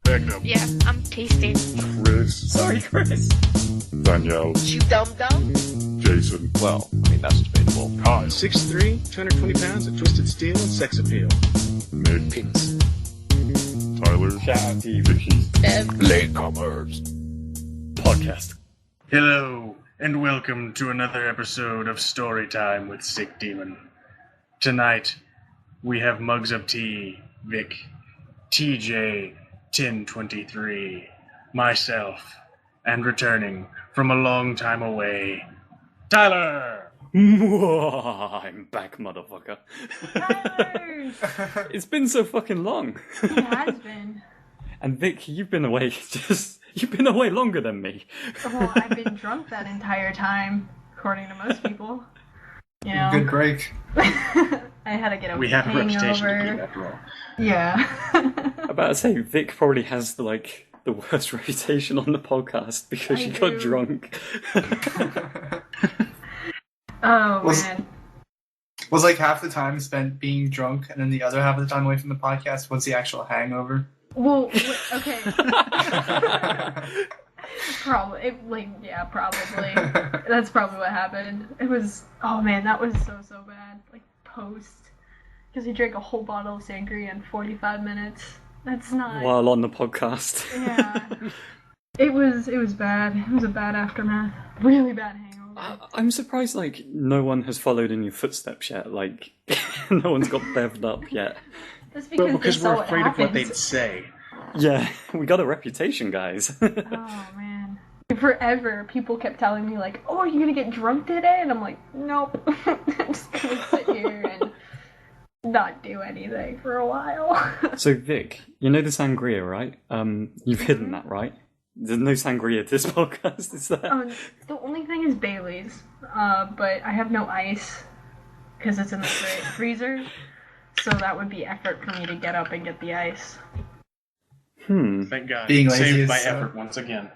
Magnum. Yeah, I'm tasty. Chris. Sorry, Chris. Danielle. You dumb. Jason. Well, I mean, that's debatable. Kyle. 6'3", 220 pounds of twisted steel and sex appeal. Nick. Peace. Tyler. Shout out to you. Vicky. Latecomers Podcast. Hello, and welcome to another episode of Storytime with Sick Demon. Tonight, we have mugs of tea, Vic, TJ, 1023, myself, and returning from a long time away, Tyler! I'm back, motherfucker. It's been so fucking long. It has been. And Vic, you've been away longer than me. Well, I've been drunk that entire time, according to most people. You know, Good break. I had to get a We have a reputation to hangover. keep after all. Yeah. About to say, Vic probably has the worst reputation on the podcast because she got do. drunk. Oh, Was- man. Was like half the time spent being drunk, and then the other half of the time away from the podcast was the actual hangover. Well, okay. Probably. Probably. That's probably what happened. It was, oh man, that was so bad. Like, post. Because he drank a whole bottle of sangria in 45 minutes. That's not... While on the podcast. Yeah. It was bad. It was a bad aftermath. Really bad hangover. I'm surprised, no one has followed in your footsteps yet. No one's got bevved up yet. That's because, But because they we're saw afraid what of what they'd happens. say. Yeah, we got a reputation, guys. Oh, man. Forever, people kept telling me, oh, are you gonna get drunk today? And I'm like, nope. I'm just gonna sit here and not do anything for a while. So, Vic, you know the sangria, right? You've hidden that, right? There's no sangria to this podcast, is there? The only thing is Bailey's, but I have no ice because it's in the freezer, so that would be effort for me to get up and get the ice. Thank God. Being lazy Saved is, by effort once again.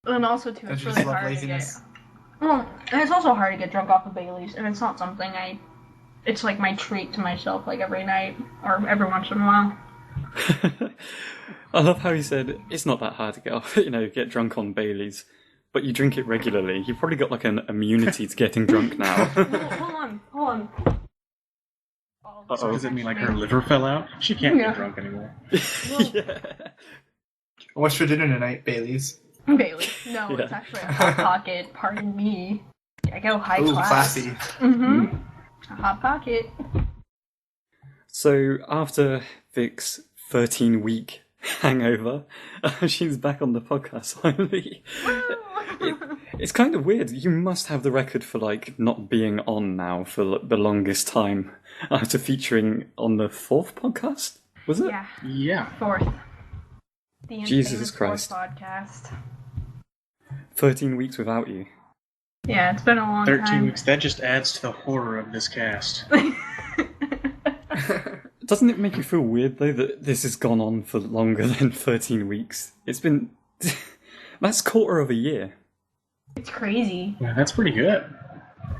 And also, too, Don't it's you really just love hard laziness? to get... Well, and it's also hard to get drunk off of Bailey's, and it's not something It's like my treat to myself, every night, or every once in a while. I love how he said, it's not that hard to get drunk on Bailey's, but you drink it regularly. You've probably got, an immunity to getting drunk now. Hold on. Uh-oh. Does it mean her liver fell out? She can't Yeah. get drunk anymore. Yeah. What's for dinner tonight, Bailey's? Bailey. No, Yeah. it's actually a Hot Pocket. Pardon me. I go high Ooh, class. classy. Mm-hmm. A Hot Pocket. So, after Vic's 13-week hangover, she's back on the podcast finally. It's kind of weird. You must have the record for, not being on now for the longest time after featuring on the 4th podcast, was it? Yeah, Yeah. 4th. The Jesus infamous Christ. 4th podcast. 13 weeks without you. Yeah, it's been a long 13 time. weeks. That just adds to the horror of this cast. Doesn't it make you feel weird, though, that this has gone on for longer than 13 weeks? It's been... That's quarter of a year. It's crazy. Yeah, that's pretty good.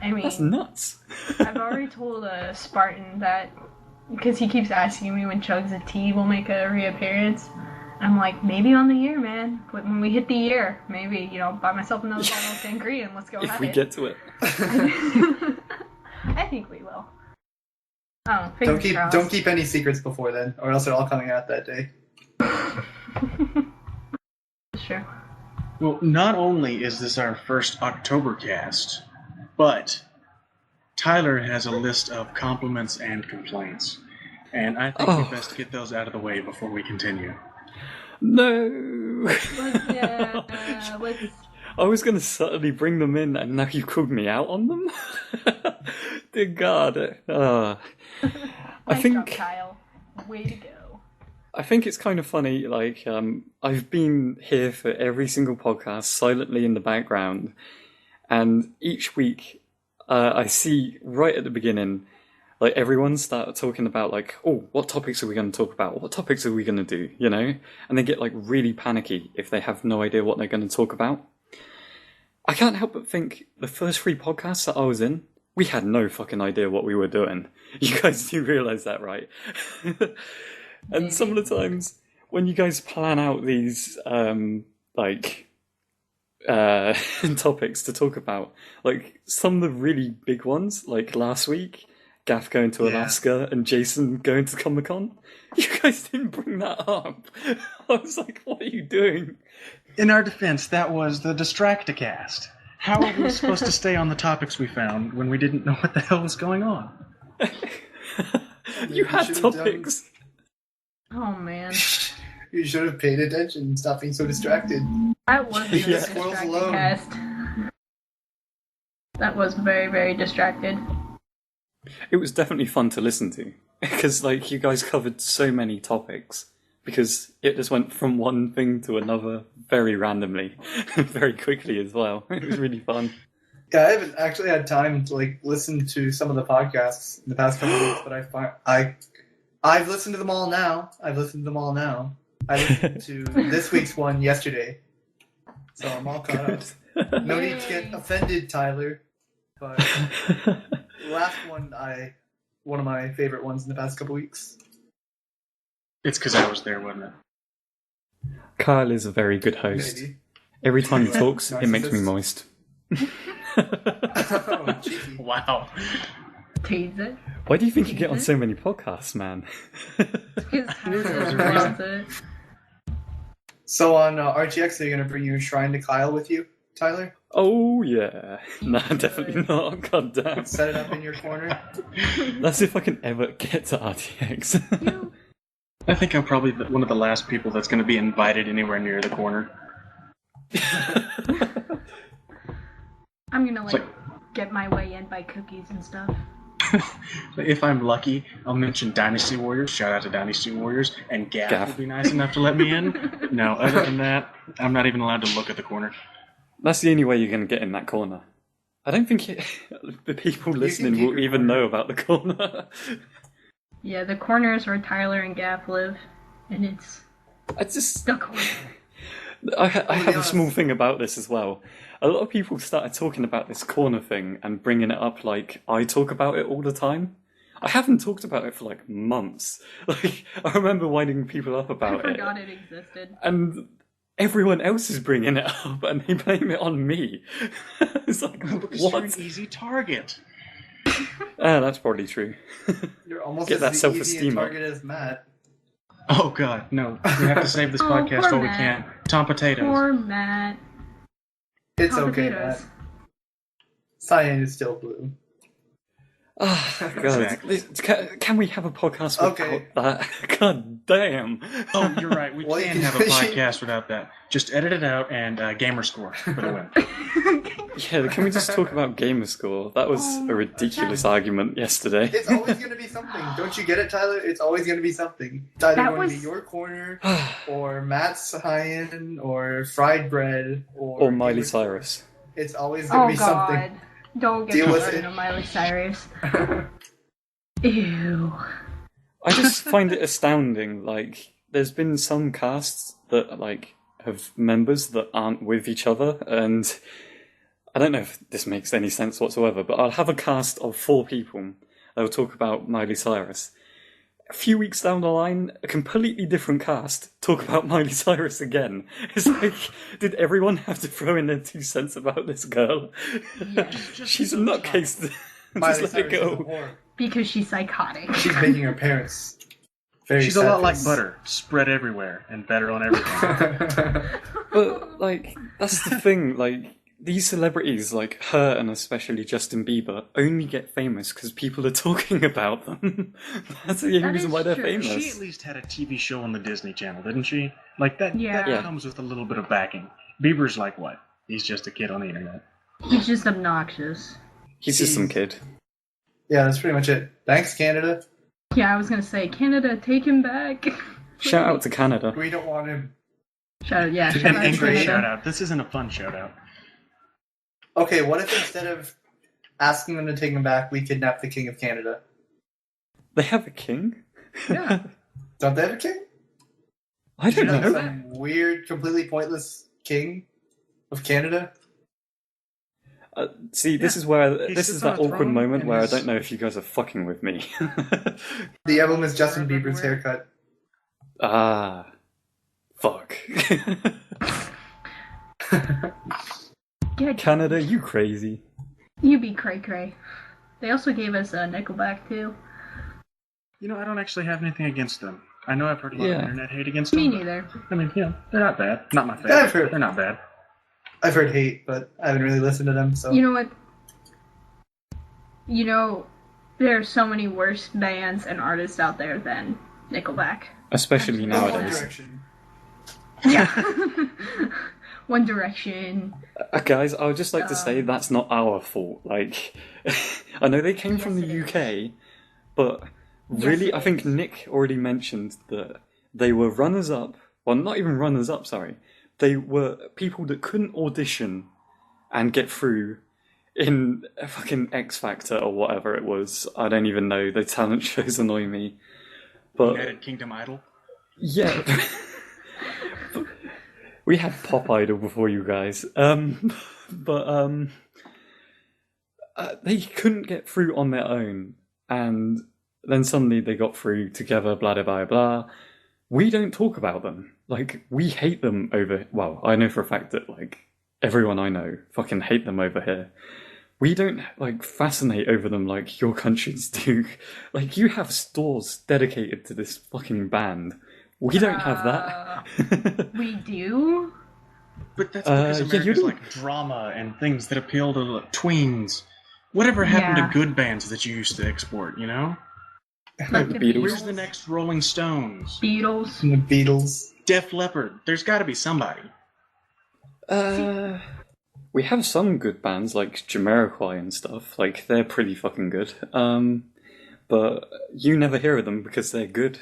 I mean, That's nuts. I've already told Spartan that, because he keeps asking me when Chugs of Tea will make a reappearance. I'm like, maybe on the year, man. When we hit the year, maybe, buy myself another bottle of sangria and let's go If at we it. get to it. I think we will. Oh, fingers crossed. Don't keep any secrets before then, or else they're all coming out that day. Sure. Well, not only is this our first October cast, but Tyler has a list of compliments and complaints. And I think we best get those out of the way before we continue. No! Let's I was going to subtly bring them in, and now you called me out on them? Dear God. I nice job, think... Kyle. Way to go. I think it's kind of funny, I've been here for every single podcast, silently in the background, and each week, I see right at the beginning, everyone start talking about, what topics are we going to talk about? What topics are we going to do, And they get, really panicky if they have no idea what they're going to talk about. I can't help but think the first 3 podcasts that I was in, we had no fucking idea what we were doing. You guys do realise that, right? And some of the times when you guys plan out these topics to talk about, like some of the really big ones, like last week, Gaff going to Alaska and Jason going to Comic-Con, you guys didn't bring that up. I was like, what are you doing? In our defense, that was the Distracticast. How are we supposed to stay on the topics we found when we didn't know what the hell was going on? You had topics. Oh man. You should have paid attention and stopped being so distracted. That was a Yeah. distracted Alone. cast. That was very, very distracted. It was definitely fun to listen to, because like you guys covered so many topics, because it just went from one thing to another very randomly, very quickly as well. It was really fun. Yeah, I haven't actually had time to like listen to some of the podcasts in the past couple of weeks, but I've listened to them all now. I listened to this week's one yesterday, so I'm all caught up. No need to get offended, Tyler. But last one, one of my favorite ones in the past couple weeks. It's because I was there, wasn't it? Kyle is a very good host. Maybe. Every time he talks, it makes me Narcissist. moist. Oh, cheeky. Wow. Tease it. Why do you think you get on so many podcasts, man? Because Tyler runs it. So on RTX, they're gonna bring you Shrine to Kyle with you, Tyler. Oh yeah. Nah, definitely not. God damn. Set it up in your corner. That's if I can ever get to RTX. I think I'm probably one of the last people that's going to be invited anywhere near the corner. I'm gonna get my way in by cookies and stuff. If I'm lucky, I'll mention Dynasty Warriors. Shout out to Dynasty Warriors. And Gaff Gaff. will be nice enough to let me in. But no, other than that, I'm not even allowed to look at the corner. That's the only way you're going to get in that corner. I don't think the people listening keep will your even corner. know about the corner. Yeah, the corner is where Tyler and Gaff live, and it's I just... the corner. I have a honest. small thing about this as well. A lot of people started talking about this corner thing and bringing it up like I talk about it all the time. I haven't talked about it for like months. Like I remember winding people up I about it, forgot it existed. and everyone else is bringing it up, and they blame it on me. It's like Because you're what? an easy target. That's probably true. You're almost Get that as easy self-esteem a up. target as Matt. Oh god, no. We have to save this Oh, podcast poor while we Matt. can. TomTatoes. Poor Matt. It's Tom okay, potatoes. Matt. Cyan is still blue. Oh, God. Exactly. Can we have a podcast without Okay. that? God damn. Oh, you're right. We Well, can you have a can- podcast without that. Just edit it out and gamer score for the win. Yeah, can we just talk about Gamerscore? That was a ridiculous argument yesterday. It's always going to be something. Don't you get it, Tyler? It's always going to be something. It's either That going to was- be your corner, or Matt's Cyan, or fried bread, Or Miley Cyrus. It's always going to Oh be god. something. Don't get Deal me with started it. on Miley Cyrus. Ew. I just find it astounding. Like, there's been some casts that, like, have members that aren't with each other, and I don't know if this makes any sense whatsoever, but I'll have a cast of 4 people that will talk about Miley Cyrus. A few weeks down the line, a completely different cast talk about Miley Cyrus again. It's like, did everyone have to throw in their 2 cents about this girl? She's a nutcase. Miley Just let it Cyrus is a go. whore. Because she's psychotic. She's making her parents very She's a sad lot like face. butter. Spread everywhere and better on everything. But, like, that's the thing, like, these celebrities, like her and especially Justin Bieber, only get famous because people are talking about them. That's the only That reason is why they're true. famous. She at least had a TV show on the Disney Channel, didn't she? Like, that Yeah. comes with a little bit of backing. Bieber's like what? He's just a kid on the internet. He's just obnoxious. He's just some kid. Yeah, that's pretty much it. Thanks, Canada. Yeah, I was gonna say, Canada, take him back. Shout out to Canada. We don't want him. Shout out And to great Canada. shout out. This isn't a fun shout out. Okay, what if instead of asking them to take him back, we kidnap the King of Canada? They have a king? Yeah. Don't they have a king? I don't Like know. some weird, completely pointless king of Canada? See, this is where He this sits is on that a awkward throne moment and where I his- don't know if you guys are fucking with me. The emblem is Justin Bieber's haircut. Ah, Fuck. Yeah, Canada, you crazy. you be cray cray. They also gave us Nickelback too. You know, I don't actually have anything against them. I know I've heard a lot of Yeah. internet hate against Me them. neither. I mean, yeah, they're not bad. Not my Yeah, favorite. I've heard- They're not bad. I've heard hate, but I haven't really listened to them. So You know what? You know, there are so many worse bands and artists out there than Nickelback. Especially One nowadays. Direction. Yeah. One Direction. Guys, I would just like to say that's not our fault. Like, I know they came from Yes, the it UK, but really, Yes, it I think is. Nick already mentioned that they were runners-up. Well, not even runners-up, sorry. They were people that couldn't audition and get through in a fucking X Factor or whatever it was. I don't even know. The talent shows annoy me. But United Kingdom Idol. yeah. We had Pop Idol before you guys. But they couldn't get through on their own. And then suddenly they got through together, blah, blah, blah, blah. We don't talk about them. Like, we hate them over... Well, I know for a fact that, like, everyone I know fucking hate them over here. We don't, like, fascinate over them like your countries do. Like, you have stores dedicated to this fucking band. We don't have that. We do? But that's because yeah, America's you do. like drama and things that appeal to like, tweens. Whatever happened Yeah. to good bands that you used to export, you know? Like the Beatles. Where's the next Rolling Stones? Beatles. The Beatles. Def Leppard. There's got to be somebody. We have some good bands like Jamiroquai and stuff. Like, they're pretty fucking good. But you never hear of them because they're good.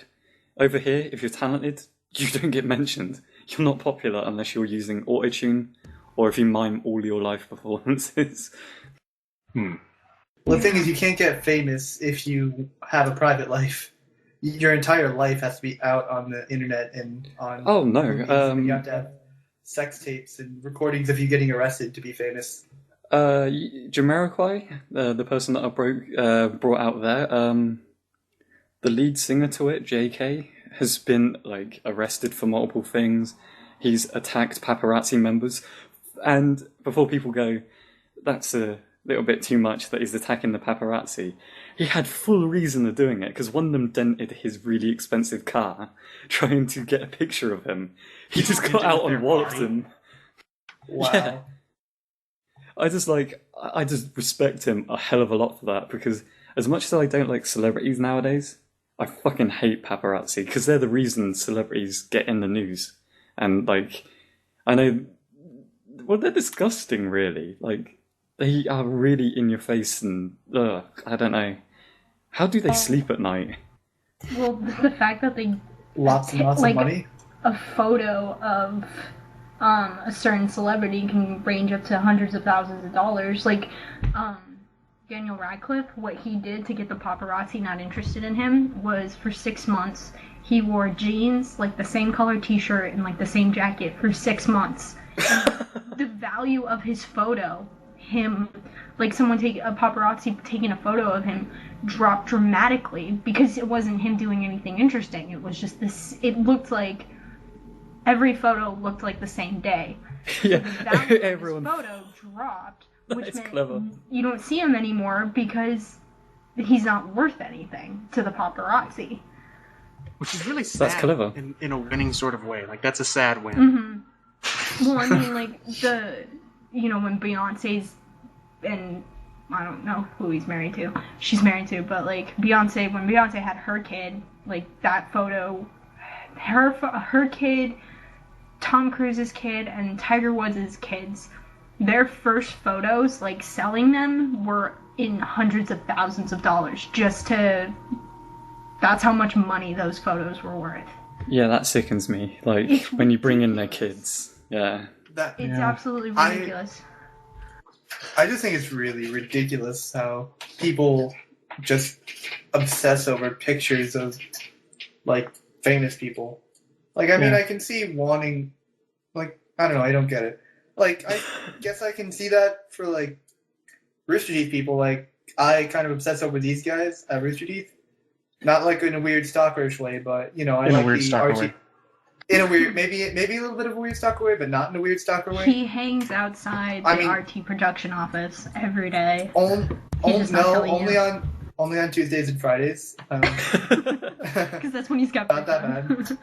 Over here, if you're talented, you don't get mentioned. You're not popular unless you're using autotune or if you mime all your live performances. Well, the thing is, you can't get famous if you have a private life. Your entire life has to be out on the internet and on. Oh, no, movies. You have to have sex tapes and recordings of you getting arrested to be famous. Jamiroquai, the person that I brought out there, the lead singer to it, JK, has been like arrested for multiple things. He's attacked paparazzi members, and before people go, that's a little bit too much that he's attacking the paparazzi. He had full reason of doing it because one of them dented his really expensive car trying to get a picture of him. He just got out and walloped him. Wow. Yeah. I just respect him a hell of a lot for that because as much as I don't like celebrities nowadays, I fucking hate paparazzi because they're the reason celebrities get in the news. And like, I know, well, they're disgusting really. Like, they are really in your face and, I don't know. How do they sleep at night? Well, the fact that they Lots and lots Like- of money. a photo of a certain celebrity can range up to hundreds of thousands of dollars. Like Daniel Radcliffe, what he did to get the paparazzi not interested in him was for 6 months he wore jeans, like the same color t-shirt and like the same jacket for 6 months. The value of his photo, him, like someone a paparazzi taking a photo of him, dropped dramatically because it wasn't him doing anything interesting. It was just this. It looked like every photo looked like the same day. Yeah, The value of everyone. his photo dropped, which That's meant clever. you don't see him anymore because he's not worth anything to the paparazzi. Which is really sad. That's clever. In a winning sort of way. Like, that's a sad win. Mm-hmm. Well, I mean, like when Beyonce's, and I don't know who he's married to. She's married to, but like when Beyonce had her kid, like that photo, her kid, Tom Cruise's kid, and Tiger Woods' kids, their first photos, like selling them, were in hundreds of thousands of dollars that's how much money those photos were worth. Yeah, that sickens me. Like, It's when you bring in their kids. Yeah. That It's absolutely I- ridiculous. I just think it's really ridiculous how people just obsess over pictures of like famous people. Like, I mean, I can see wanting, like, I don't know, I don't get it. Like, I guess I can see that for like Rooster Teeth people. Like, I kind of obsess over these guys at Rooster Teeth. Not like in a weird stalkerish way, but you know, I In a like weird the stalker RT. way. In a weird, maybe a little bit of a weird stalker way, but not in a weird stalker way. He hangs outside the RT production office every day. Only on Tuesdays and Fridays. Because that's when he's got free not that time. bad.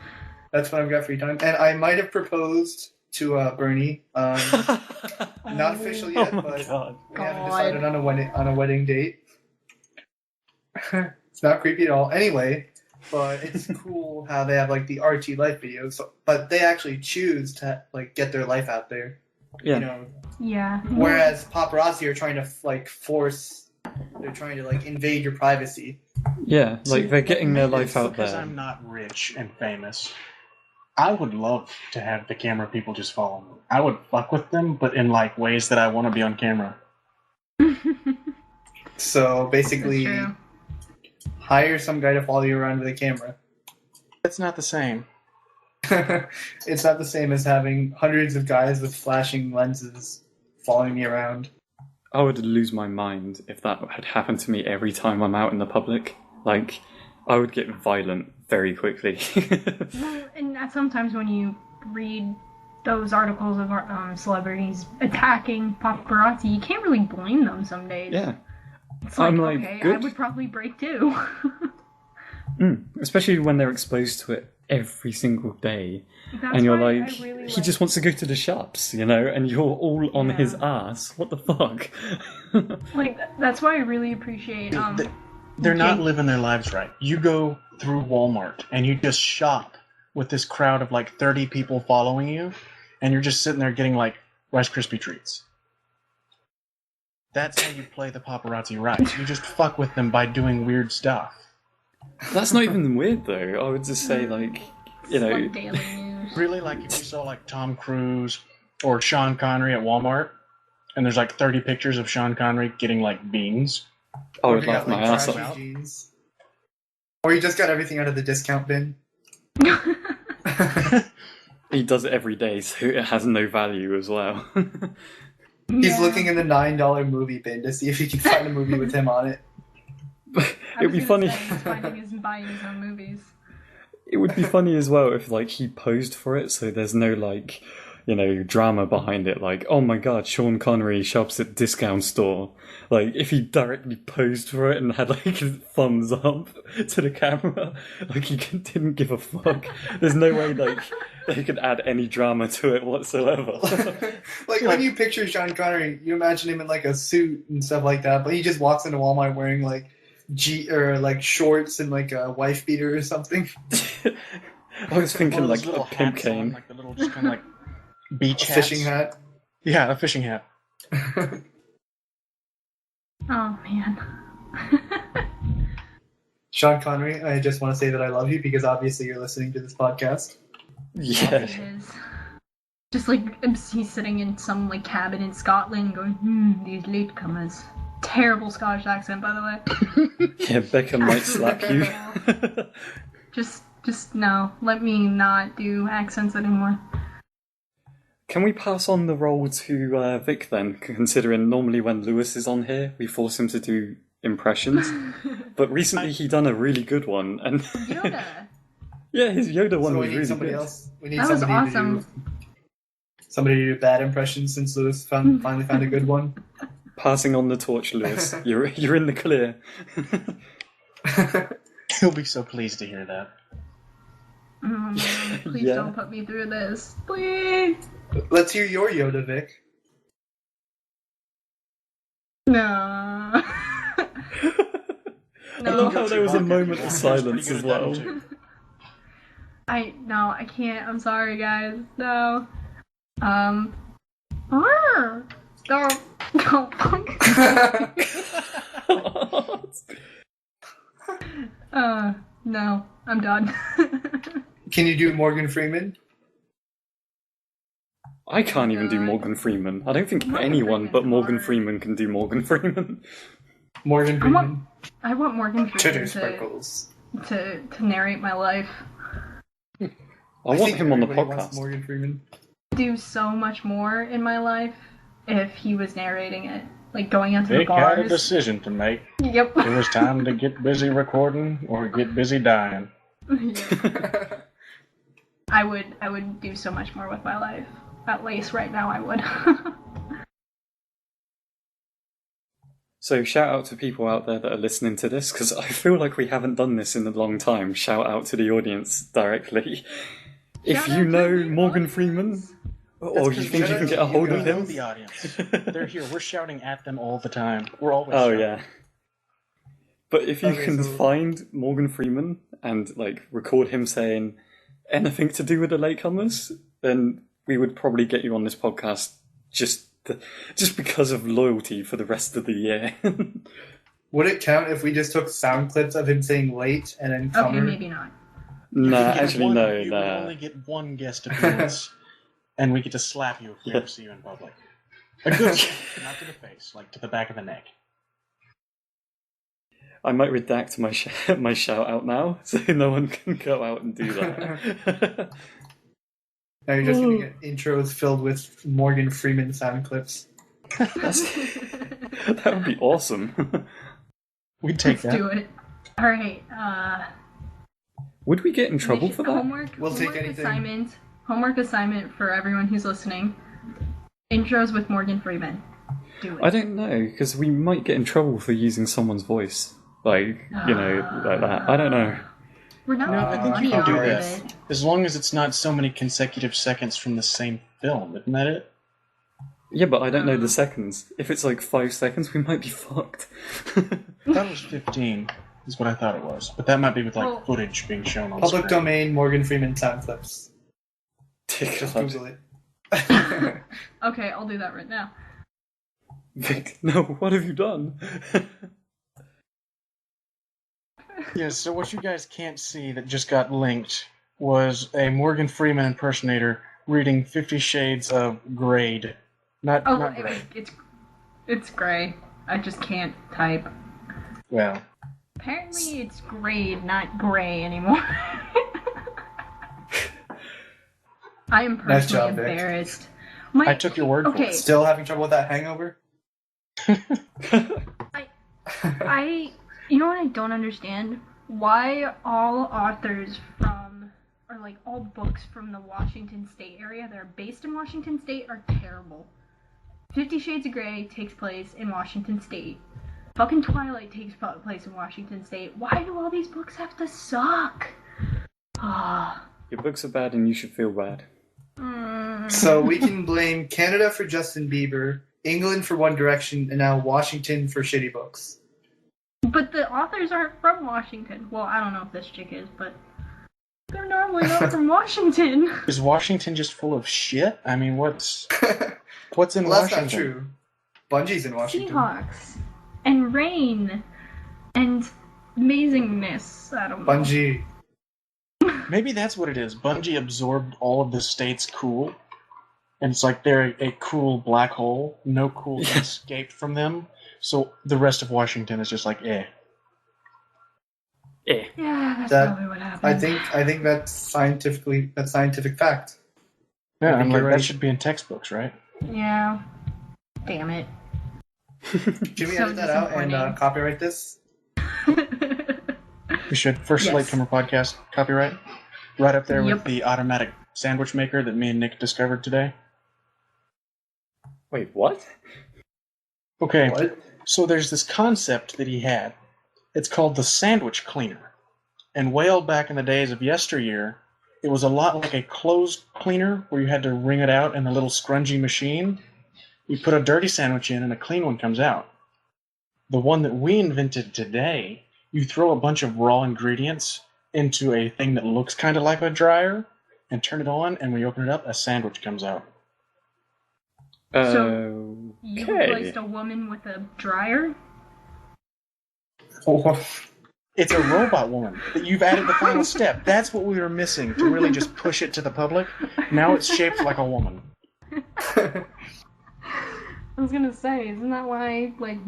That's when I've got free time, and I might have proposed to Bernie. Not official yet, but we haven't decided on a wedding date. It's not creepy at all. Anyway, but it's cool how they have like the RT life videos, but they actually choose to like get their life out there. Yeah. You know. Yeah. Whereas paparazzi are trying to like they're trying to like invade your privacy. Yeah, like they're getting their life out there. Because I'm not rich and famous, I would love to have the camera people just follow me. I would fuck with them, but in like ways that I want to be on camera. So basically, hire some guy to follow you around with a camera. That's not the same. It's not the same as having hundreds of guys with flashing lenses following me around. I would lose my mind if that had happened to me every time I'm out in the public. Like, I would get violent very quickly. Well, and sometimes when you read those articles of celebrities attacking paparazzi, you can't really blame them some days. Yeah. It's like, I'm like, okay, good. I would probably break too. Especially when they're exposed to it every single day. That's and you're why like, I really he just wants to go to the shops, you know, and you're all on his ass. What the fuck? Like, that's why I really appreciate, They're not living their lives right. You go through Walmart and you just shop with this crowd of like 30 people following you, and you're just sitting there getting like Rice Krispie treats. That's how you play the paparazzi right. You just fuck with them by doing weird stuff. That's not even weird, though. I would just say, like, you know... Like daily news. Really, like if you saw like Tom Cruise or Sean Connery at Walmart, and there's like 30 pictures of Sean Connery getting like beans. I would laugh my ass off. Jeans. Or you just got everything out of the discount bin. He does it every day, so it has no value as well. He's looking in the $9 movie bin to see if he can find a movie with him on it. It'd be funny. He's buying his own movies. It would be funny as well if, like, he posed for it, so there's no, like, you know, drama behind it. Like, oh my god, Sean Connery shops at discount store. Like, if he directly posed for it and had, like, his thumbs up to the camera, like, he didn't give a fuck. There's no way, like, they could add any drama to it whatsoever. Like, when you picture Sean Connery, you imagine him in, like, a suit and stuff like that, but he just walks into Walmart wearing, like, shorts and, like, a wife beater or something. I was thinking, like, a pimp cane. Like the little, just kind of like beach hats. Fishing hat. Yeah, a fishing hat. Oh, man. Sean Connery, I just want to say that I love you because obviously you're listening to this podcast. Yeah. It is. Just like he's sitting in some like cabin in Scotland going, these latecomers. Terrible Scottish accent, by the way. Yeah, Becca might slap you. Just no. Let me not do accents anymore. Can we pass on the role to Vic then? Considering normally when Lewis is on here, we force him to do impressions. But recently he done a really good one. And Yoda. Yeah, his Yoda one So was we need really somebody good. else. We need That was somebody awesome. somebody to do bad impressions since Lewis finally found a good one. Passing on the torch, Lewis. You're in the clear. He'll be so pleased to hear that. Oh, man. Please Yeah. don't put me through this. Please. Let's hear your Yoda, Vic. No. I love how there was a moment of silence Pretty as good at well. that, too. I can't. I'm sorry, guys. No. No. No. I'm done. Can you do Morgan Freeman? I can't even do Morgan Freeman. I don't think anyone but Morgan Freeman can do Morgan Freeman. Morgan Freeman. I want Morgan Chitter Freeman sprinkles. to narrate my life. I want think him on the everybody wants podcast. Morgan Freeman. Do so much more in my life if he was narrating it. Like going out to the Vic had a bars. decision to make. Yep. It was time to get busy recording or get busy dying. Yep. I would do so much more with my life. At least right now I would. So shout out to people out there that are listening to this, because I feel like we haven't done this in a long time. Shout out to the audience directly. If Shout you out to know the Morgan audience. Freeman, or you think you can get a hold of We know him, the audience. They're here. We're shouting at them all the time. We're always oh shouting. yeah. But if you Okay, can so- find Morgan Freeman and like record him saying anything to do with the Latecomers, then we would probably get you on this podcast just because of loyalty for the rest of the year. Would it count if we just took sound clips of him saying late and then Okay, covered? maybe not. Nah, You get actually one- no. You will only get one guest appearance, and we get to slap you if we ever see you in public. A good slap, not to the face, like to the back of the neck. I might redact my shout out now, so no one can go out and do that. Now you're just gonna get intros filled with Morgan Freeman sound clips. That would be awesome. We'd take Let's that. do it. Alright, Would we get in trouble for that? We'll take homework anything. Homework assignment for everyone who's listening. Intros with Morgan Freeman. Do it. I don't know, because we might get in trouble for using someone's voice. Like, like that. I don't know. We're not No, I making think you money can do off that. of it. As long as it's not so many consecutive seconds from the same film, isn't that it? Yeah, but I don't know the seconds. If it's like 5 seconds, we might be fucked. I thought it was 15, is what I thought it was. But that might be with like Well- footage being shown on Public screen. domain Morgan Freeman sound clips. Just God. Google it. Okay, I'll do that right now. Vic, no, what have you done? Yeah, so what you guys can't see that just got linked was a Morgan Freeman impersonator reading 50 Shades of Grade. Not grade. It's gray. I just can't type. Well, Apparently it's grade, not gray anymore. I am Nice personally job, Vic. embarrassed. I took your word for Okay, it. Still having trouble with that hangover? you know what I don't understand? Why all authors from, or like all books from the Washington State area that are based in Washington State are terrible. 50 Shades of Grey takes place in Washington State. Fucking Twilight takes place in Washington State. Why do all these books have to suck? Ah. Your books are bad and you should feel bad. So we can blame Canada for Justin Bieber, England for One Direction, and now Washington for shitty books. But the authors aren't from Washington. Well, I don't know if this chick is, but they're normally not from Washington. Is Washington just full of shit? I mean, what's in Well, that's Washington? not true. Bungie's in Washington. Seahawks and rain and amazingness. I don't know. Bungie. Maybe that's what it is. Bungie absorbed all of the state's cool, and it's like they're a cool black hole. No cool escaped from them, so the rest of Washington is just like, eh. Eh. Yeah, that's That- probably what happened. I think that's scientific fact. Yeah, I think I'm like, you're that right. should be in textbooks, right? Yeah. Damn it. Can we So edit that out and disappointing. copyright this? We should. First Yes. Latecomer Podcast, copyright. Right up there Yep. with the automatic sandwich maker that me and Nick discovered today. Wait, what? Okay, What? so there's this concept that he had. It's called the sandwich cleaner. And way back in the days of yesteryear, it was a lot like a clothes cleaner where you had to wring it out in a little scrungy machine. You put a dirty sandwich in and a clean one comes out. The one that we invented today, you throw a bunch of raw ingredients into a thing that looks kind of like a dryer and turn it on, and when you open it up, a sandwich comes out. So, You Okay. replaced a woman with a dryer? It's a robot woman. You've added the final step. That's what we were missing to really just push it to the public. Now it's shaped like a woman. I was gonna say, isn't that why, like,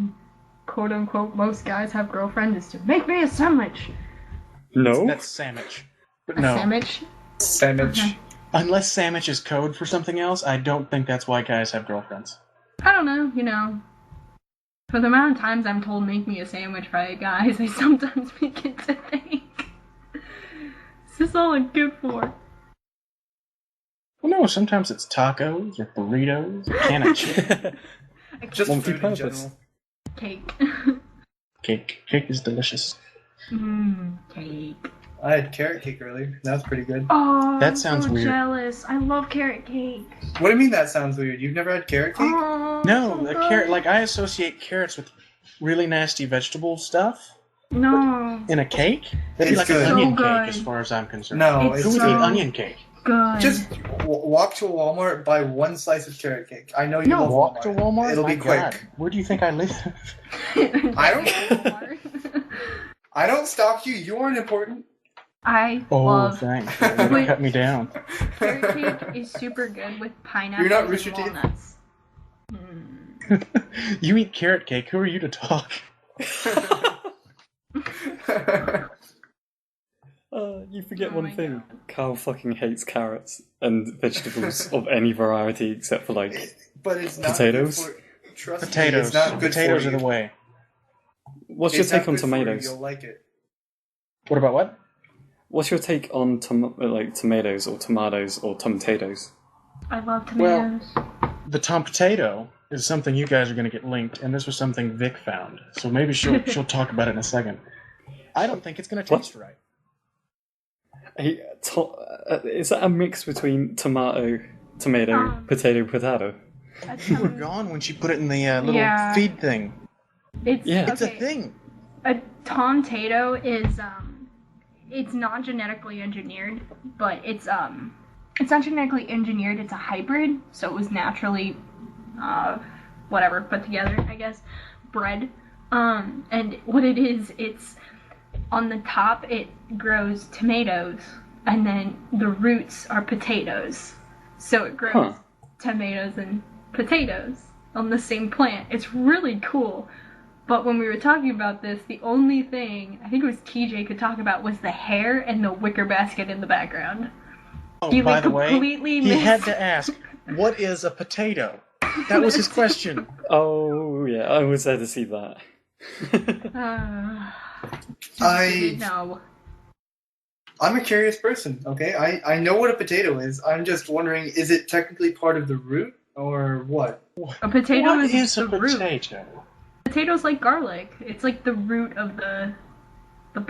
quote unquote, most guys have girlfriends is to make me a sandwich? No? That's sandwich. But A no. sandwich? Sandwich. Okay. Unless sandwich is code for something else, I don't think that's why guys have girlfriends. I don't know, you know. For the amount of times I'm told make me a sandwich by guys, I sometimes begin to think, is this all I'm good for? know. Sometimes it's tacos or burritos, a can of chicken. Just food in Multi-purpose. general. Cake. Cake is delicious. Cake. I had carrot cake earlier. That was pretty good. Oh, That I'm sounds so weird. jealous. I love carrot cake. What do you mean that sounds weird? You've never had carrot cake? Oh, No, so a good. carrot. Like I associate carrots with really nasty vegetable stuff No. in a cake. That'd be It's like good. an onion So cake, good. as far as I'm concerned. No, It's Who it's would so- eat good. onion cake? Good. Just walk to Walmart, buy one slice of carrot cake. I know you No. love Walk to Walmart. It'll My be quick. God. Where do you think I live? I don't stalk you. You aren't important. I Oh, love thanks. You're gonna Wait. cut me down. carrot cake. Is super good with pineapple You're not and RoosterTeeth? walnuts. You eat carrot cake. Who are you to talk? You forget Oh one my thing. God. Carl fucking hates carrots and vegetables of any variety except for like. But it's not Potatoes? good for. Trust Potatoes. me, it's not good Potatoes for are you. the way. What's your It's not take on good for you, tomatoes? You'll like it. What about what? What's your take on tomatoes or tomatoes or TomTatoes? I love Well- tomatoes. The Tom Potato is something you guys are going to get linked, and this was something Vic found. So maybe she'll talk about it in a second. I don't think it's going to What? taste right. Is that a mix between tomato, potato? That's You were gone when she put it in the little Yeah. feed thing. It's, Yeah. It's a okay. thing. A TomTato is it's not genetically engineered, but it's not genetically engineered. It's a hybrid, so it was naturally whatever put together, I guess, bred. And what it is, it's on the top it grows tomatoes, and then the roots are potatoes. So it grows Huh. tomatoes and potatoes on the same plant. It's really cool. But when we were talking about this, the only thing I think it was TJ could talk about was the hair and the wicker basket in the background. Oh, You, by like, the way, completely he had missed- to ask, what is a potato? That was his question. Oh yeah, I was there to see that. No. I'm a curious person, okay? I know what a potato is. I'm just wondering, is it technically part of the root or what? A potato What is is the a root. potato? Potato's like garlic. It's like the root of the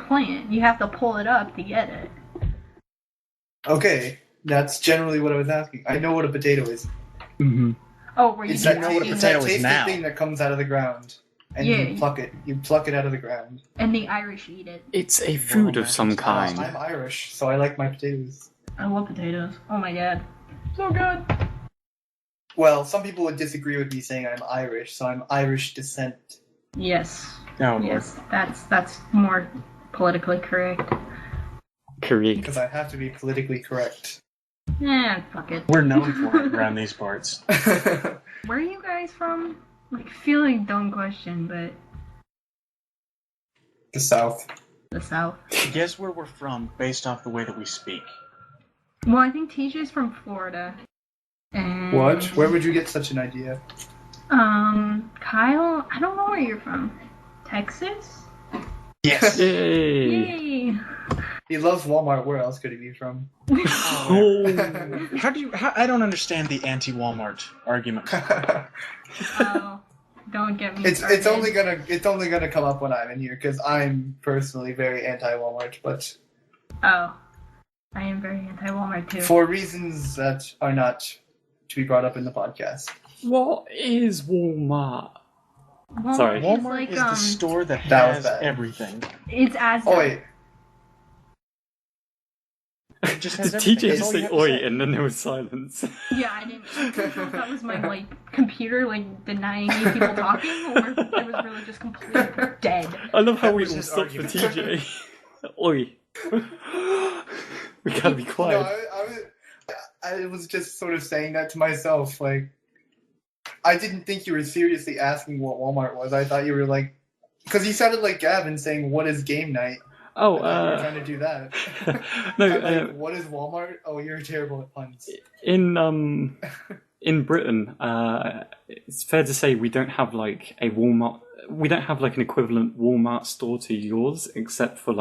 plant. You have to pull it up to get it. Okay, that's generally what I was asking. I know what a potato is. Mm-hmm. Oh, where you It's do that, know what a it's potato that is tasty now. thing that comes out of the ground. And Yeah. you pluck it. You pluck it out of the ground. and the Irish eat it. It's a food of some I'm kind. Irish, so I like my potatoes. I love potatoes. Oh my god. So good. Well, some people would disagree with me saying I'm Irish, so I'm Irish descent. Yes. No, Yes. That's more politically correct. Correct. Because I have to be politically correct. Yeah, fuck it. we're known for it around these parts. Where are you guys from? Like, feel like dumb question, but The South. the South. Guess where we're from based off the way that we speak. Well, I think TJ's from Florida. And What? Where would you get such an idea? Kyle, I don't know where you're from. Texas? Yes. Yay! Yay! He loves Walmart. Where else could he be from? Oh. How I don't understand the anti-Walmart argument. Oh, don't get me It's started. only gonna come up when I'm in here because I'm personally very anti-Walmart, but Oh, I am very anti-Walmart too. for reasons that are not to be brought up in the podcast. What is Walmart? Walmart Sorry. is Walmart like, is the store that That was has bad. everything. It's as Oh wait, It just Did has everything. TJ That's all you say have to oi say. and then there was silence? Yeah, I didn't know if that was my like computer like denying me people talking, or if it was really just completely dead. I love how That we was all his stopped for argument. TJ. Oi. We gotta be no, quiet. I was just sort of saying that to myself. Like, I didn't think you were seriously asking what Walmart was. I thought you were like, because you sounded like Gavin saying, "What is game night?" Oh, I thought you were trying to do that. no. I'm like, what is Walmart? Oh, you're terrible at puns. In Britain, it's fair to say we don't have like a Walmart. We don't have like an equivalent Walmart store to yours, except for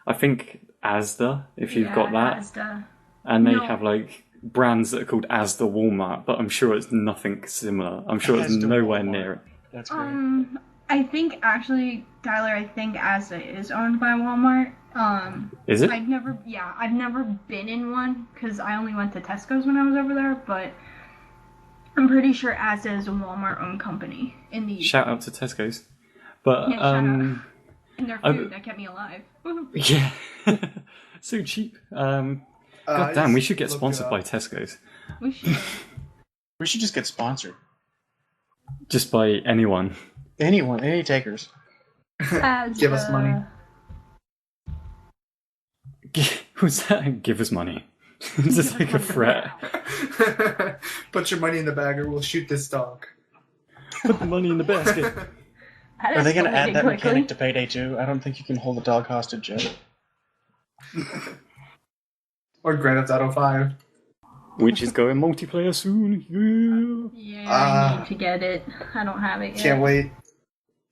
I think Asda, if you've got that, Asda. and they No. have like brands that are called Asda Walmart, but I'm sure it's nothing similar. I'm sure it's Asda nowhere Walmart. near it. That's great. I think actually, Tyler, I think Asda is owned by Walmart. Is it? I've never been in one because I only went to Tesco's when I was over there, but I'm pretty sure Asda is a Walmart-owned company in the UK. Shout out to Tesco's. But, Yeah, shout out. And their food that kept me alive. yeah. So cheap. God damn, we should get sponsored by Tesco's. We should. We should just get sponsored. Just by anyone. Anyone, any takers. Give us money. Who's that? Give us money. Just like a threat. Put your money in the bag or we'll shoot this dog. Put the money in the basket. Are they going to add that mechanic to Payday 2? I don't think you can hold a dog hostage yet. Or Grand Theft Auto 5. Which is going multiplayer soon. Yeah, I need to get it. I don't have it yet. Can't wait.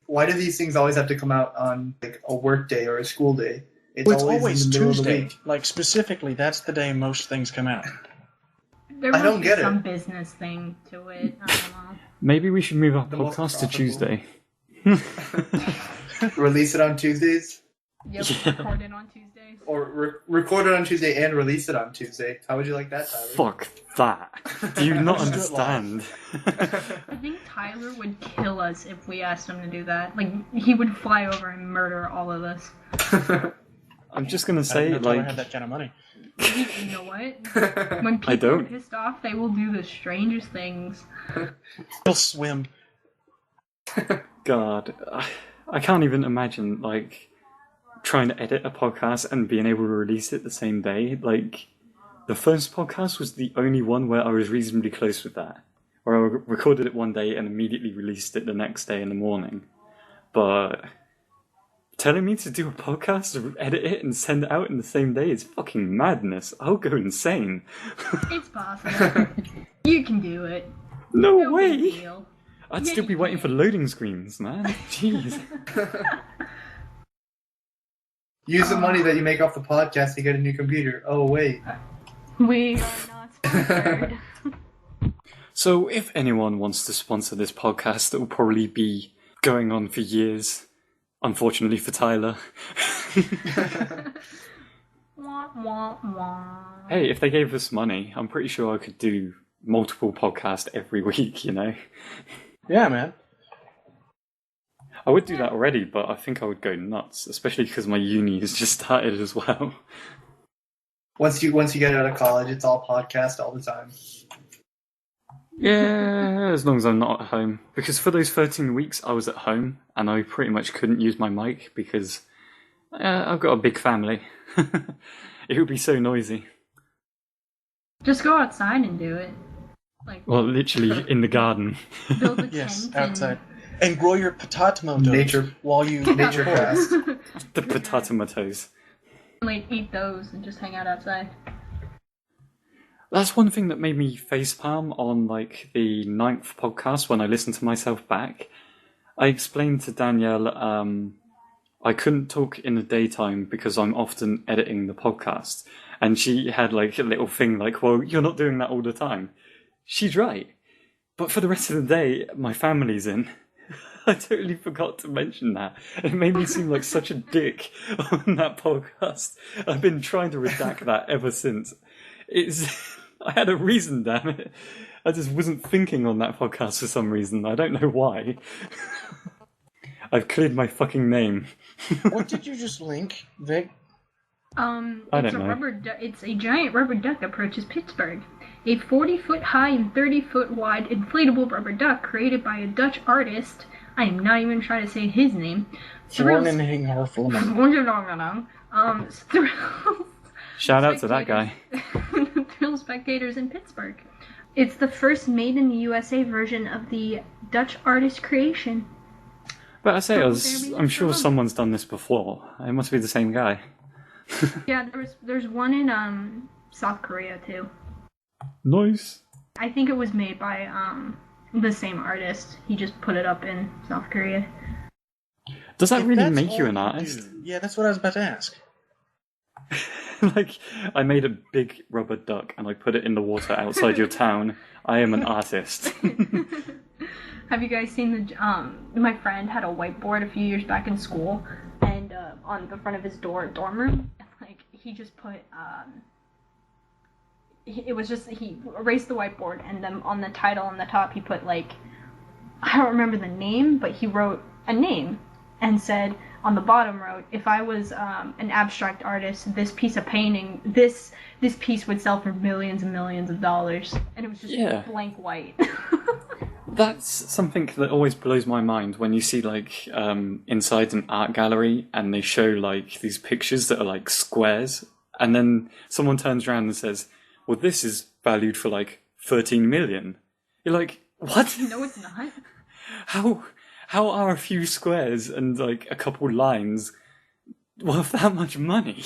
Why do these things always have to come out on like a work day or a school day? It's always in the middle of the Tuesday. week. Like, specifically, that's the day most things come out. There I must don't be get it. some business thing to it. I don't know. Maybe we should move our The most podcast to profitable. Tuesday. Release it on Tuesdays? Yep, record it on Tuesdays. Or record it on Tuesday and release it on Tuesday. How would you like that, Tyler? Fuck that. Do you not Just do it live. understand? I think Tyler would kill us if we asked him to do that. Like, he would fly over and murder all of us. I'm just gonna I say, didn't know I like, had that kind of money. You know what? When I people are don't. pissed off, they will do the strangest things. He'll swim. God, I can't even imagine, like, trying to edit a podcast and being able to release it the same day. Like, the first podcast was the only one where I was reasonably close with that. Where I recorded it one day and immediately released it the next day in the morning. But telling me to do a podcast, edit it, and send it out in the same day is fucking madness. I'll go insane. It's possible. You can do it. No No big way! deal. I'd Yeah, still be you waiting can. for loading screens, man. Jeez. Use the money that you make off the podcast to get a new computer. Oh, wait. We are not sponsored. So, if anyone wants to sponsor this podcast, it will probably be going on for years. Unfortunately for Tyler. Wah, wah, wah. Hey, if they gave us money, I'm pretty sure I could do multiple podcasts every week, you know? Yeah, man. I would do that already, but I think I would go nuts, especially because my uni has just started as well. Once you get out of college, it's all podcast all the time. Yeah, as long as I'm not at home. Because for those 13 weeks, I was at home, and I pretty much couldn't use my mic because I've got a big family. It would be so noisy. Just go outside and do it. Like, Well, literally in the garden. build a Yes, tent outside. And grow your potato Nature- while you nature record. cast. The potato tomatoes. Like, eat those and just hang out outside. That's one thing that made me facepalm on, like, the 9th podcast when I listened to myself back. I explained to Danielle, I couldn't talk in the daytime because I'm often editing the podcast. And she had, like, a little thing like, well, you're not doing that all the time. She's right. But for the rest of the day, my family's in. I totally forgot to mention that. It made me seem like such a dick on that podcast. I've been trying to redact that ever since. I had a reason, damn it. I just wasn't thinking on that podcast for some reason. I don't know why. I've cleared my fucking name. What did you just link, Vic? I don't know. It's a giant rubber duck approaches Pittsburgh. A 40-foot high and 30-foot wide inflatable rubber duck created by a Dutch artist. I am not even trying to say his name. Thorn and Harfleman. Shout out to that guy. Thrill spectators in Pittsburgh. It's the first made in the USA version of the Dutch artist creation. But I say, There we I'm sure go. someone's done this before. It must be the same guy. Yeah, there's one in South Korea too. Nice. I think it was made by the same artist. He just put it up in South Korea. Does that If really that's make you all an artist? do- Yeah, that's what I was about to ask. Like, I made a big rubber duck and I put it in the water outside your town. I am an artist. Have you guys seen my friend had a whiteboard a few years back in school, and on the front of his dorm room, like, he just put, he erased the whiteboard, and then on the title on the top he put, like, I don't remember the name, but he wrote a name and said on the bottom wrote, if I was an abstract artist, this piece of painting, this piece would sell for millions and millions of dollars. And it was just blank white. That's something that always blows my mind when you see, like, inside an art gallery and they show, like, these pictures that are, like, squares, and then someone turns around and says, well, this is valued for, like, 13 million. You're like, what? No, it's not. How are a few squares and, like, a couple lines worth that much money?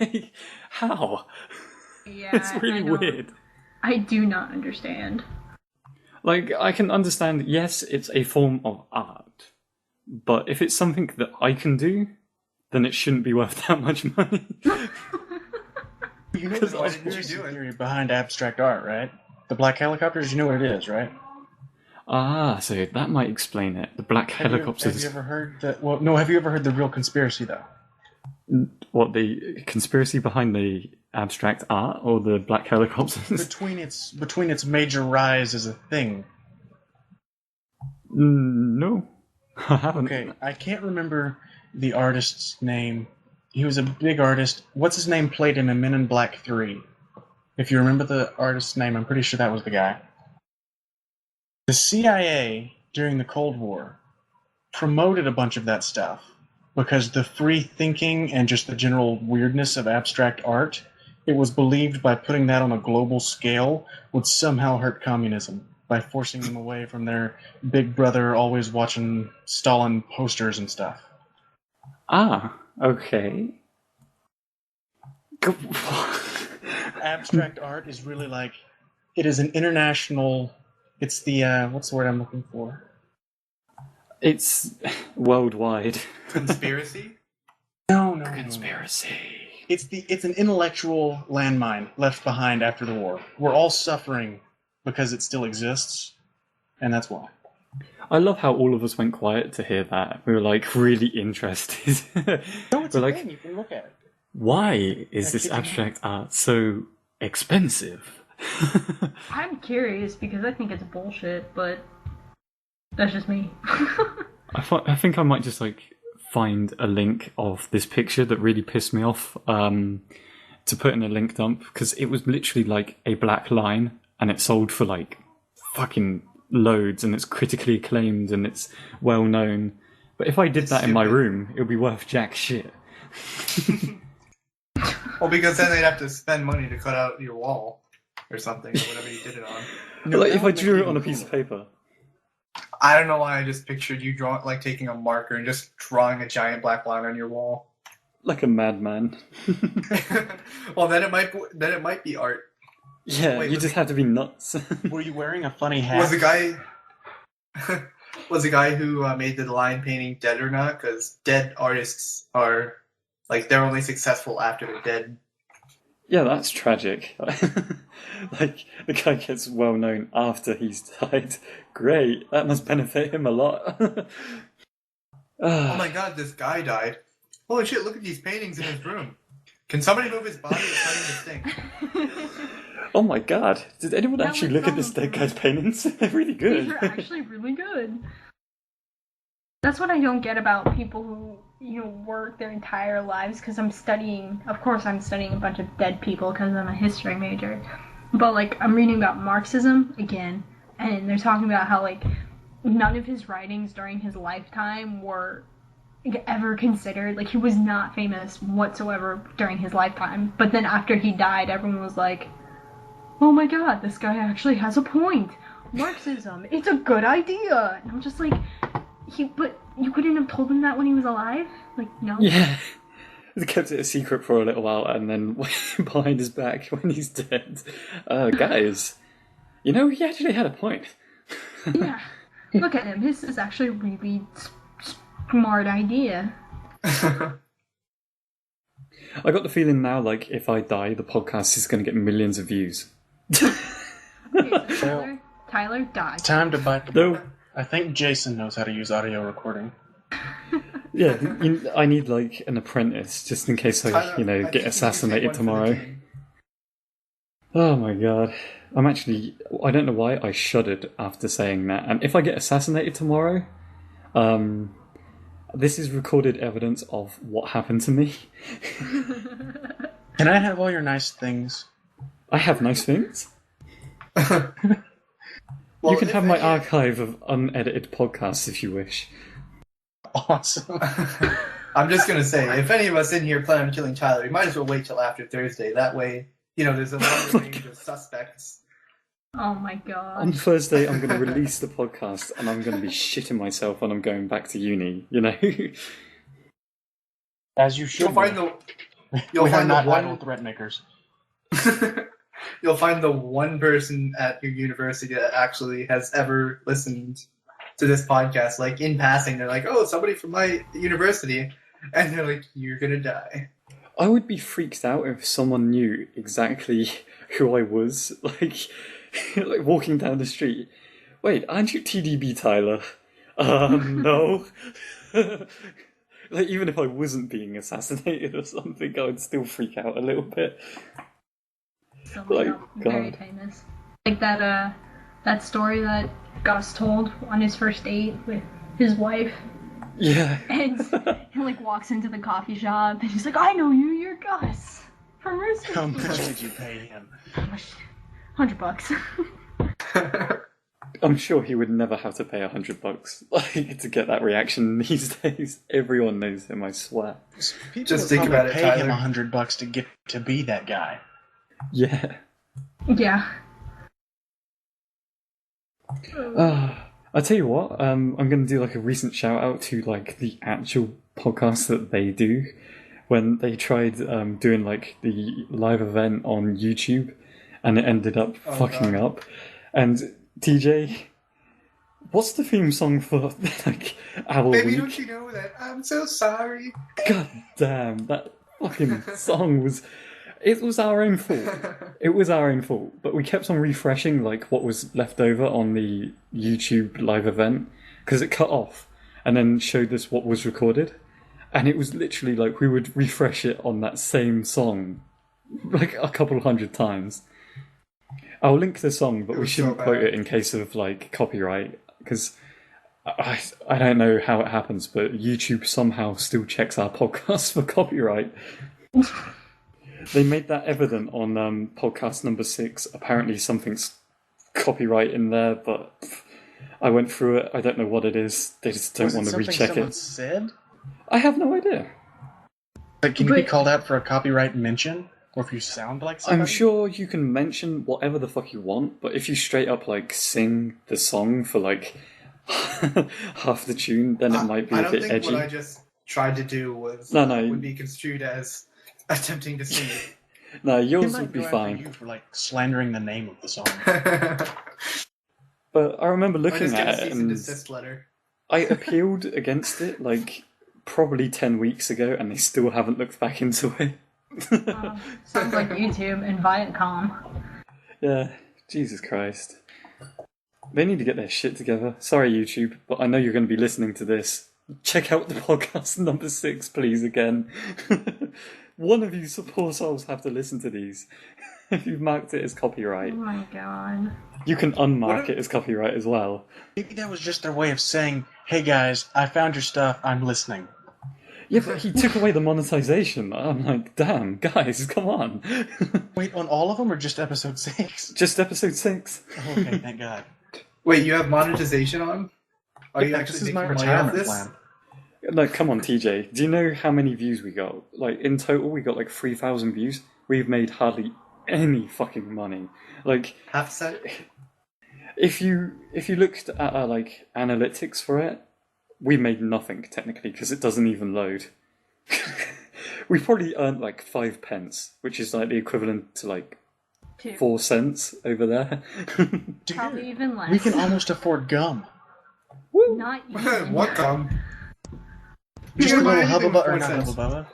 Like, how? Yeah, it's really weird. I do not understand. Like, I can understand, yes, it's a form of art, but if it's something that I can do, then it shouldn't be worth that much money. You know the conspiracy theory behind abstract art, right? The black helicopters, you know what it is, right? Ah, so that might explain it. The black helicopters. Have you ever heard that? Well, no. Have you ever heard the real conspiracy, though? What, the conspiracy behind the abstract art or the black helicopters? Between its major rise as a thing. No, I haven't. Okay, I can't remember the artist's name. He was a big artist. What's his name played in a Men in Black 3? If you remember the artist's name, I'm pretty sure that was the guy. The CIA, during the Cold War, promoted a bunch of that stuff because the free thinking and just the general weirdness of abstract art, it was believed by putting that on a global scale would somehow hurt communism by forcing them away from their big brother always watching Stalin posters and stuff. Ah, okay. Abstract art is really like, it is an international... It's the, what's the word I'm looking for? It's worldwide. Conspiracy? No. Conspiracy. It's an intellectual landmine left behind after the war. We're all suffering because it still exists, and that's why. I love how all of us went quiet to hear that. We were, like, really interested. No, it's we're a like, thing. You can look at it. Why is this abstract art so expensive? I'm curious because I think it's bullshit, but that's just me. I think I might just, like, find a link of this picture that really pissed me off to put in a link dump, because it was literally like a black line and it sold for like fucking loads and it's critically acclaimed and it's well known. But if I did that in my room, it would be worth jack shit. Well, because then they'd have to spend money to cut out your wall or something, or whatever you did it on. No, like if I drew it on a piece of paper. I don't know why I just pictured you like taking a marker and just drawing a giant black line on your wall. Like a madman. Well, then it might be art. Yeah, you just have to be nuts. Were you wearing a funny hat? Was the guy who made the line painting dead or not? Because dead artists are like they're only successful after they're dead. Yeah, that's tragic. Like, the guy gets well known after he's died. Great, that must benefit him a lot. Oh my god, this guy died. Holy shit, look at these paintings in his room. Can somebody move his body? It's starting to stink. Oh my god, did anyone actually look at this dead guy's paintings? They're really good. These are actually really good. That's what I don't get about people who, work their entire lives, because I'm studying a bunch of dead people because I'm a history major. But, like, I'm reading about Marxism again, and they're talking about how, like, none of his writings during his lifetime were ever considered. Like, he was not famous whatsoever during his lifetime. But then after he died, everyone was like, oh my god, this guy actually has a point. Marxism, it's a good idea. And I'm just like, but you couldn't have told him that when he was alive? Like, no. Yeah. They kept it a secret for a little while and then behind his back when he's dead. Guys, he actually had a point. Yeah. Look at him. This is actually a really smart idea. I got the feeling now, like, if I die, the podcast is going to get millions of views. Okay, so Tyler died. Time to bite the No. bullet. I think Jason knows how to use audio recording. Yeah, I need, like, an apprentice, just in case I, Tyler, I think you get need to assassinated take one for the tomorrow. team. Oh my god. I don't know why I shuddered after saying that. And if I get assassinated tomorrow, this is recorded evidence of what happened to me. Can I have all your nice things? I have nice things. Well, You can if have my any- archive of unedited podcasts if you wish. Awesome. I'm just gonna say, if any of us in here plan on killing Tyler, we might as well wait till after Thursday. That way, there's a longer range of suspects. Oh my On god. Thursday, I'm going to release the podcast and I'm going to be shitting myself when I'm going back to uni, As you should. You'll find be. you'll We are find the not idle one threat makers. you'll find the one person at your university that actually has ever listened to this podcast. Like in passing, they're like, "Oh, somebody from my university," and they're like, "You're gonna die." I would be freaked out if someone knew exactly who I was, like walking down the street. Wait, aren't you TDBTyler? No. Like, even if I wasn't being assassinated or something, I would still freak out a little bit. So Like, very God. famous. Like that story that Gus told on his first date with his wife. Yeah. And he like walks into the coffee shop and he's like, I know you, you're Gus from Rooster How Teeth." much did you pay him? $100. I'm sure he would never have to pay $100 like, to get that reaction these days. Everyone knows him, I swear. People Just would think probably about it, pay him Tyler. $100 to get to be that guy. Yeah. Yeah. I tell you what, I'm going to do like a recent shout out to like the actual podcast that they do when they tried doing like the live event on YouTube and it ended up fucking God. up. And TJ, what's the theme song for like our Baby, week? don't you know that I'm so sorry? God damn, that fucking song was... It was our own fault. It was our own fault. But we kept on refreshing like what was left over on the YouTube live event because it cut off and then showed us what was recorded. And it was literally like we would refresh it on that same song like a couple hundred times. I'll link the song, but It we was shouldn't so quote bad. it in case of like copyright because I don't know how it happens, but YouTube somehow still checks our podcast for copyright. They made that evident on podcast number 6. Apparently something's copyright in there, but I went through it. I don't know what it is. They just don't Was it want to something recheck someone it. said? I have no idea. Like, can you be But- called out for a copyright mention? Or if you sound like somebody? I'm sure you can mention whatever the fuck you want, but if you straight up like sing the song for like half the tune, then it might be I a don't bit think edgy. what I just tried to do was No. would be construed as attempting to sing it. No, They yours might would be go after fine. you for like slandering the name of the song. But I remember I looking just get at a it cease and and desist letter. I appealed against it like probably 10 weeks ago and they still haven't looked back into it. Sounds like YouTube and Viacom. Yeah, Jesus Christ. They need to get their shit together. Sorry, YouTube, but I know you're going to be listening to this. Check out the podcast number 6, please, again. One of you poor souls have to listen to these. If you've marked it as Oh copyright, my god. you can unmark it as copyright as well. Maybe that was just their way of saying, hey guys, I found your stuff, I'm listening. Yeah, but he took away the monetization. I'm like, damn, guys, come on. Wait, on all of them or just episode 6? Just episode 6. Oh, okay, thank God. Wait, you have monetization on? Are you Yeah, actually this is my making money off retirement this? plan. No, come on, TJ. Do you know how many views we got? Like, in total, we got like 3,000 views. We've made hardly any fucking money. Like, Half set? if you looked at our, like, analytics for it, we made nothing, technically, because it doesn't even load. We probably earned, like, 5 pence, which is, like, the equivalent to, like, 2. 4 cents over there. Dude, Probably even less. we can almost afford gum. Not even. What gum? Just a can buy little anything hubba with or 4 not cents. hubba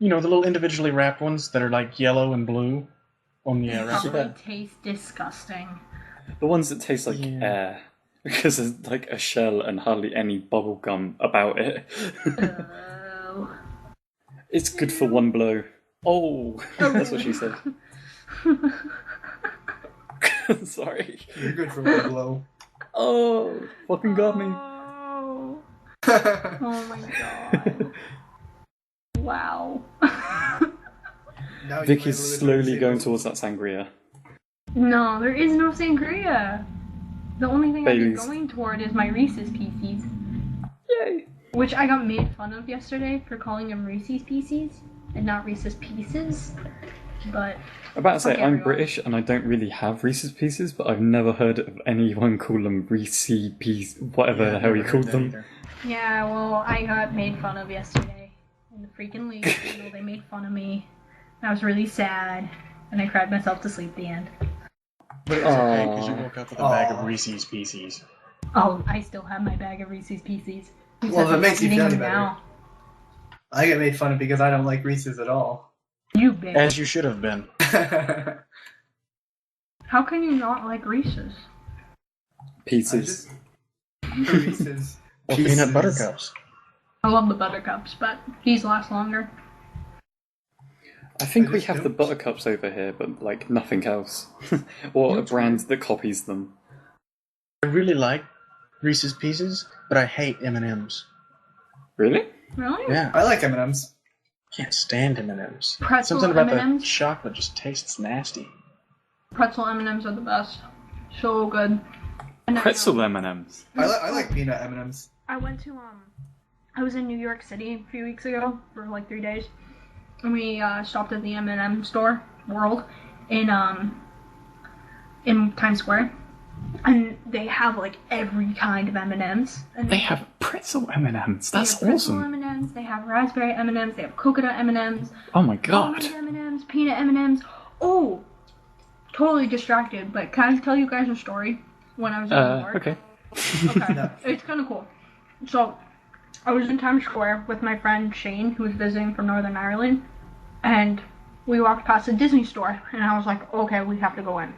You know, the little individually wrapped ones that are like yellow and blue on the wrapper. Probably taste disgusting. The ones that taste like Yeah. air. Because there's like a shell and hardly any bubble gum about it. Oh. It's good for one blow. Oh, that's what she said. Sorry. You're good for one blow. Oh, fucking got me. Oh. Oh my god. Wow. Now you Vic might is literally slowly say going no. towards that sangria. No, there is no sangria. The only thing I've Baileys. been going toward is my Reese's Pieces. Yay! Which I got made fun of yesterday for calling them Reese's Pieces and not Reese's Pieces. But I'm about to say, Fuck I'm everyone. British and I don't really have Reese's Pieces, but I've never heard of anyone call them Reese's Pieces, whatever the hell you called them. yeah, well, I got made fun of yesterday in the freaking league. You know, they made fun of me. And I was really sad, and I cried myself to sleep at the end. But it's okay, because you Aw. woke up with a bag of Aw. Reese's Pieces. Oh, I still have my bag of Reese's Pieces. Who Well, says if it I'm makes you eating feel them any better. now? I get made fun of because I don't like Reese's at all. You bitch. As you should have been. How can you not like Reese's? Pieces. Reese's. Or Pieces. peanut butter cups. I love the Buttercups, but these last longer. I think I we just have the don't. Buttercups over here, but like nothing else. Or a brand that copies them. I really like Reese's Pieces, but I hate M&M's. Really? Really? Yeah, I like M&M's. can't stand M&M's. Pretzel Something about M&Ms? the chocolate just tastes nasty. Pretzel M&Ms are the best. So good. And Pretzel M&Ms. I like peanut M&M's. I went to I was in New York City a few weeks ago for like 3 days, and we stopped at the M&M store World in Times Square, and they have like every kind of M&Ms. And They have pretzel M&Ms. they That's have pretzel awesome. M&Ms. They have raspberry M&Ms. They have coconut M&Ms. Oh my god. Almond M&Ms, peanut M&Ms. Oh, totally distracted. But can I tell you guys a story? When I was in New York. Okay. Okay, No. it's kind of cool. So, I was in Times Square with my friend Shane, who was visiting from Northern Ireland, and we walked past a Disney store, and I was like, okay, we have to go in.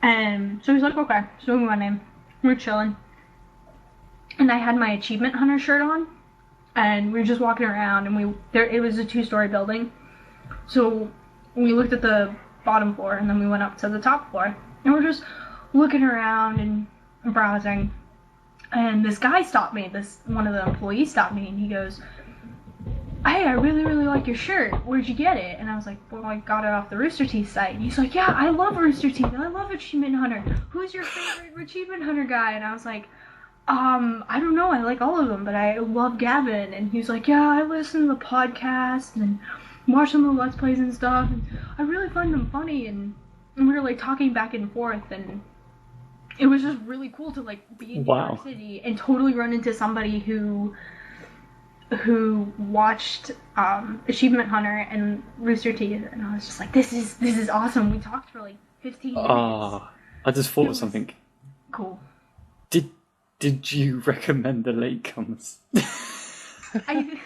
And so he's like, okay, so we went in. We were chilling. And I had my Achievement Hunter shirt on, and we were just walking around, and it was a 2-story building. So we looked at the bottom floor, and then we went up to the top floor, and we're just looking around and browsing. And this guy stopped me, one of the employees stopped me, and he goes, hey, I really, really like your shirt. Where'd you get it? And I was like, well, I got it off the RoosterTeeth site. And he's like, yeah, I love RoosterTeeth. I love Achievement Hunter. Who's your favorite Achievement Hunter guy? And I was like, I don't know. I like all of them, but I love Gavin. And he was like, yeah, I listen to the podcast and watch some of the Let's Plays and stuff. And I really find them funny. And we were like talking back and forth, and it was just really cool to like be in New Wow. York City and totally run into somebody who watched Achievement Hunter and Rooster Teeth, and I was just like, this is awesome. We talked for like 15 minutes. Ah, I just thought of something. Cool. Did you recommend the Latecomers? I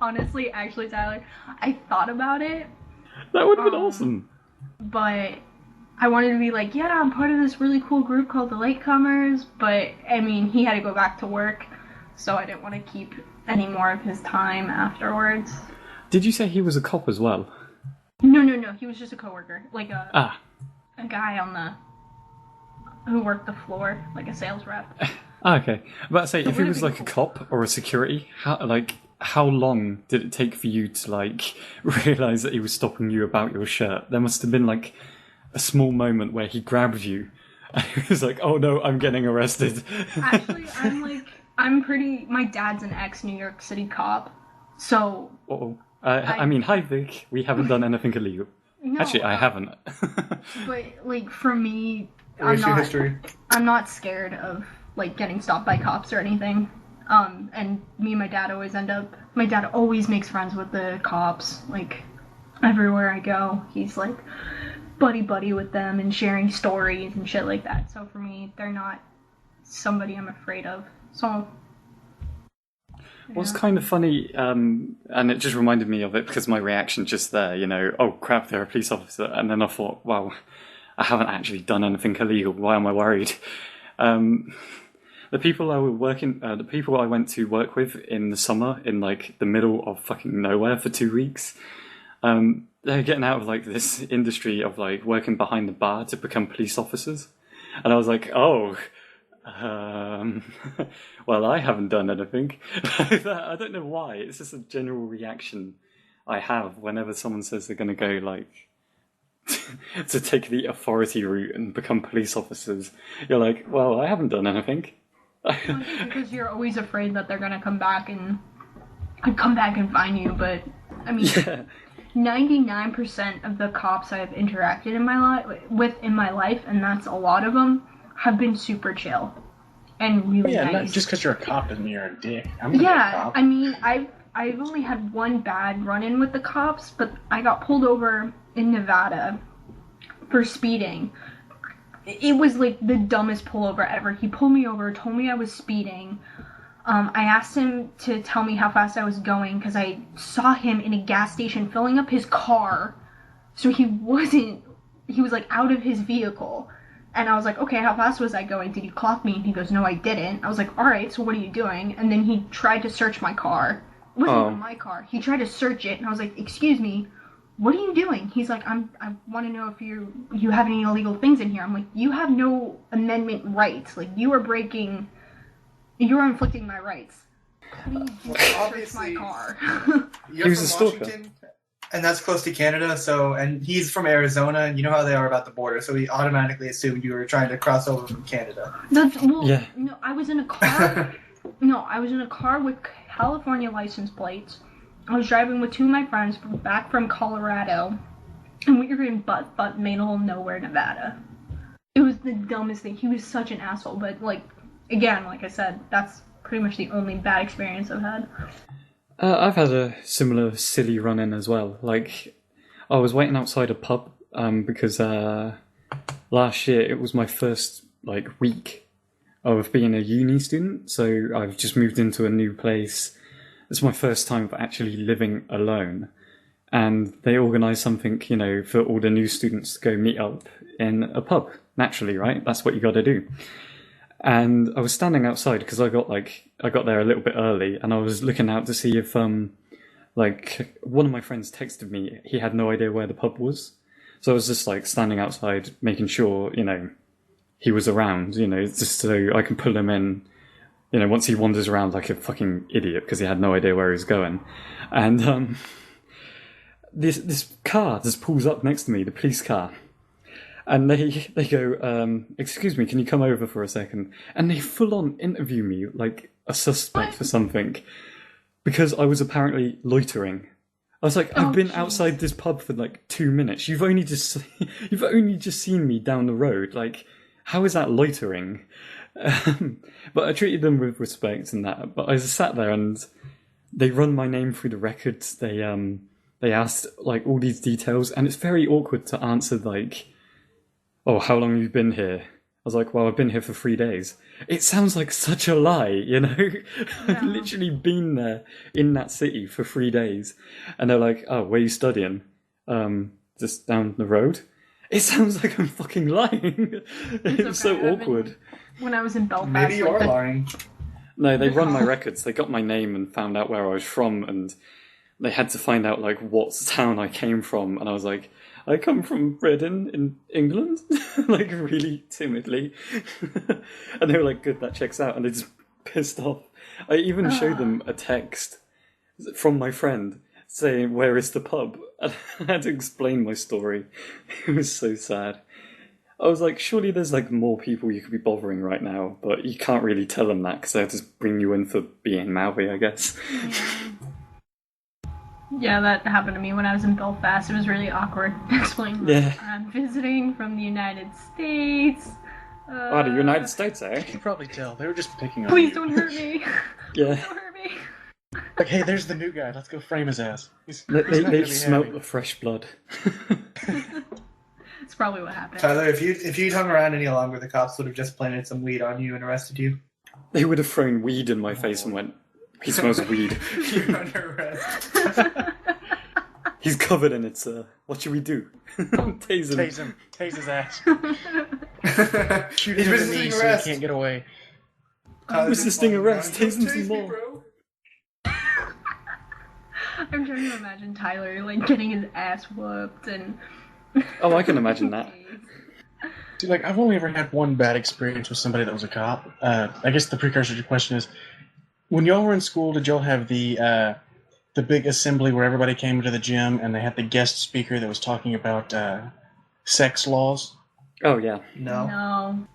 honestly, actually, Tyler, I thought about it, That would have been awesome. but I wanted to be like, yeah, I'm part of this really cool group called the Latecomers, but I mean, he had to go back to work, so I didn't want to keep any more of his time afterwards. Did you say he was a cop as well? No, he was just a coworker, like a guy who worked the floor, like a sales rep. Okay. I'm about to say, if he would've was been like a cop or a security, how long did it take for you to like realize that he was stopping you about your shirt? There must have been like a small moment where he grabbed you and he was like, oh no, I'm getting arrested. Actually, my dad's an ex-New York City cop, so... Uh-oh. I mean, hi Vic, we haven't done anything illegal. No, Actually, I haven't. but, like, for me, Where's your history? I'm not scared of, like, getting stopped by cops or anything. And me and my dad always makes friends with the cops, like, everywhere I go. He's, like, buddy with them and sharing stories and shit like that. So for me, they're not somebody I'm afraid of. So... What's kind of funny, and it just reminded me of it because my reaction just there, oh crap, they're a police officer, and then I thought, wow, I haven't actually done anything illegal. Why am I worried? The people I went to work with in the summer, in like the middle of fucking nowhere for 2 weeks, they're getting out of like this industry of like working behind the bar to become police officers, and I was like, oh. Well, I haven't done anything. I don't know why. It's just a general reaction I have whenever someone says they're going to go, like, to take the authority route and become police officers. You're like, well, I haven't done anything. I think because you're always afraid that they're going to come back and find you, but, I mean... Yeah. 99% of the cops I've interacted in my life, and that's a lot of them, have been super chill and really nice. Not just because you're a cop doesn't mean you're a dick. I'm gonna be a cop. I mean, I've only had one bad run-in with the cops, but I got pulled over in Nevada for speeding. It was like the dumbest pullover ever. He pulled me over, told me I was speeding. I asked him to tell me how fast I was going because I saw him in a gas station filling up his car. So he was like out of his vehicle. And I was like, okay, how fast was I going? Did you clock me? And he goes, no, I didn't. I was like, all right, so what are you doing? And then he tried to search my car. It wasn't even my car. He tried to search it, and I was like, excuse me, what are you doing? He's like, I want to know if you have any illegal things in here. I'm like, you have no amendment rights. Like, you are inflicting my rights. Please do not search my car. You're from Washington? And that's close to Canada, and he's from Arizona, and you know how they are about the border, so he automatically assumed you were trying to cross over from Canada. No, I was in a car. I was in a car with California license plates. I was driving with two of my friends back from Colorado, and we were in butt middle of nowhere, Nevada. It was the dumbest thing. He was such an asshole, but like I said, that's pretty much the only bad experience I've had. I've had a similar silly run-in as well. Like, I was waiting outside a pub because last year it was my first week of being a uni student. So I've just moved into a new place. It's my first time of actually living alone, and they organised something, for all the new students to go meet up in a pub. Naturally, right? That's what you got to do. And I was standing outside because I got there a little bit early, and I was looking out to see if one of my friends texted me. He had no idea where the pub was, so I was just standing outside, making sure he was around, just so I can pull him in, once he wanders around like a fucking idiot because he had no idea where he was going. And this car just pulls up next to me, the police car. And they go, excuse me, can you come over for a second? And they full on interview me like a suspect for something because I was apparently loitering. I was like, I've been outside this pub for 2 minutes. You've only just seen me down the road. Like, how is that loitering? But I treated them with respect and that. But I just sat there and they run my name through the records. They asked all these details, and it's very awkward to answer oh, how long have you been here? I was like, well, I've been here for 3 days. It sounds like such a lie, I've literally been there in that city for 3 days. And they're like, oh, where are you studying? Just down the road? It sounds like I'm fucking lying. It's so awkward. When I was in Belfast... Maybe you are lying. No, they run my records. They got my name and found out where I was from, and they had to find out, what town I came from. And I was like... I come from Reading in England, really timidly. And they were like, good, that checks out. And they just pissed off. I even showed them a text from my friend saying, where is the pub? And I had to explain my story. It was so sad. I was like, surely there's more people you could be bothering right now, but you can't really tell them that because they have to bring you in for being mouthy, I guess. Yeah, that happened to me when I was in Belfast. It was really awkward explaining I'm visiting from the United States. The United States, eh? You can probably tell. They were just picking on Please you. don't hurt me. Yeah. Don't hurt me. Hey, there's the new guy. Let's go frame his ass. They smelt the fresh blood. That's probably what happened. Tyler, if you'd hung around any longer, the cops would have just planted some weed on you and arrested you. They would have thrown weed in my face and went, He smells of weed. You're under arrest. He's covered in it, sir. What should we do? Tase him. Tase him. Tase his ass. Shoot He's him in the resisting knee so arrest. he can't get away. Resisting arrest. Tase him Tase some me, more. bro. I'm trying to imagine Tyler like getting his ass whooped and. Oh, I can imagine that. See, like, I've only ever had one bad experience with somebody that was a cop. I guess the precursor to your question is, when y'all were in school, did y'all have the big assembly where everybody came to the gym and they had the guest speaker that was talking about sex laws? Oh, yeah. No.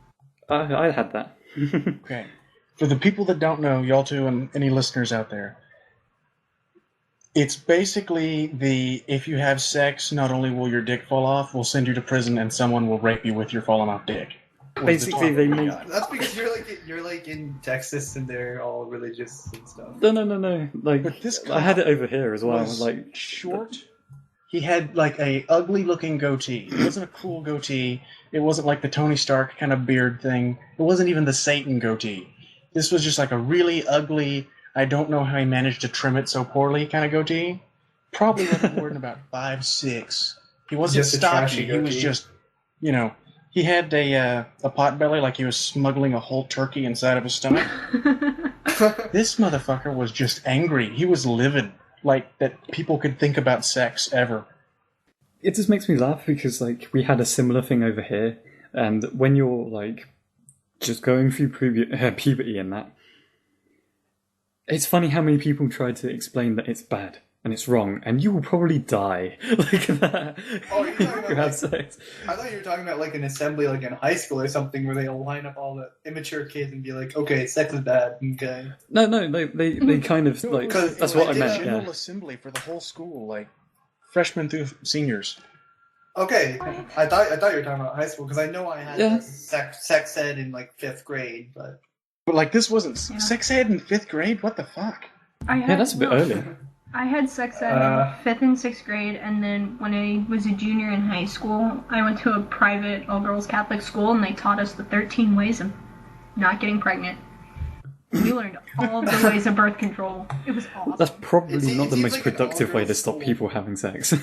I had that. Okay. For the people that don't know, y'all two and any listeners out there, it's basically if you have sex, not only will your dick fall off, we'll send you to prison and someone will rape you with your fallen off dick. Basically, they make... That's because you're like in Texas and they're all religious and stuff. No. Like, But this I had it over here as well. was Like, short. He had like a ugly looking goatee. It wasn't a cool goatee. It wasn't like the Tony Stark kind of beard thing. It wasn't even the Satan goatee. This was just like a really ugly, I don't know how he managed to trim it so poorly kind of goatee. Probably wasn't more than about 5'6". He wasn't Just a trashy stocky. He was goatee. just, he had a pot belly like he was smuggling a whole turkey inside of his stomach. This motherfucker was just angry. He was livid. Like, that people could think about sex ever. it just makes me laugh because, like, we had a similar thing over here, and when you're, like, just going through puberty and that, it's funny how many people try to explain that it's bad and it's wrong, and you will probably die like that. Oh, you're talking if about you have like, sex. I thought you were talking about like an assembly, like in high school or something, where they all line up all the immature kids and be like, "Okay, sex is bad." Okay. No, they kind of like Because that's what I did meant. General Yeah. assembly for the whole school, like freshmen through seniors. Okay, I thought you were talking about high school because I know I had Yeah. sex ed in like 5th grade, but But like this wasn't sex ed in 5th grade. What the fuck? Yeah, that's a bit early. I had sex ed in 5th and 6th grade, and then when I was a junior in high school, I went to a private all-girls Catholic school, and they taught us the 13 ways of not getting pregnant. We learned all of the ways of birth control. It was awesome. That's probably It not the seems most like an productive way to all-girls stop school. people having sex.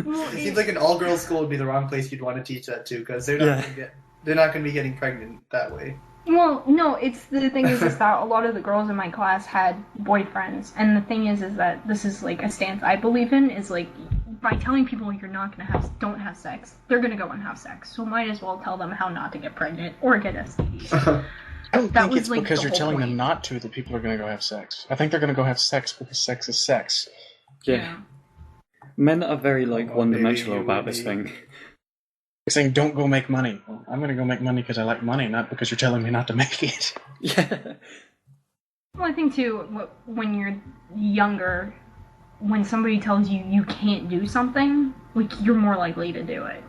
Well, it seems like an all-girls school would be the wrong place you'd want to teach that to because they're not Yeah. going to be getting pregnant that way. Well, no, it's the thing is that a lot of the girls in my class had boyfriends, and the thing is that this is like a stance I believe in is like by telling people you're not gonna don't have sex, they're gonna go and have sex. So might as well tell them how not to get pregnant or get STDs. I don't That think was, it's like, because the you're whole telling them point. not to that people are going to go have sex. I think they're going to go have sex because sex is sex. Yeah. Men are very like Oh, one-dimensional baby, about you this and me. thing. They're saying don't go make money. Well, I'm going to go make money because I like money, not because you're telling me not to make it. Yeah. Well, I think too when you're younger, when somebody tells you you can't do something, like you're more likely to do it.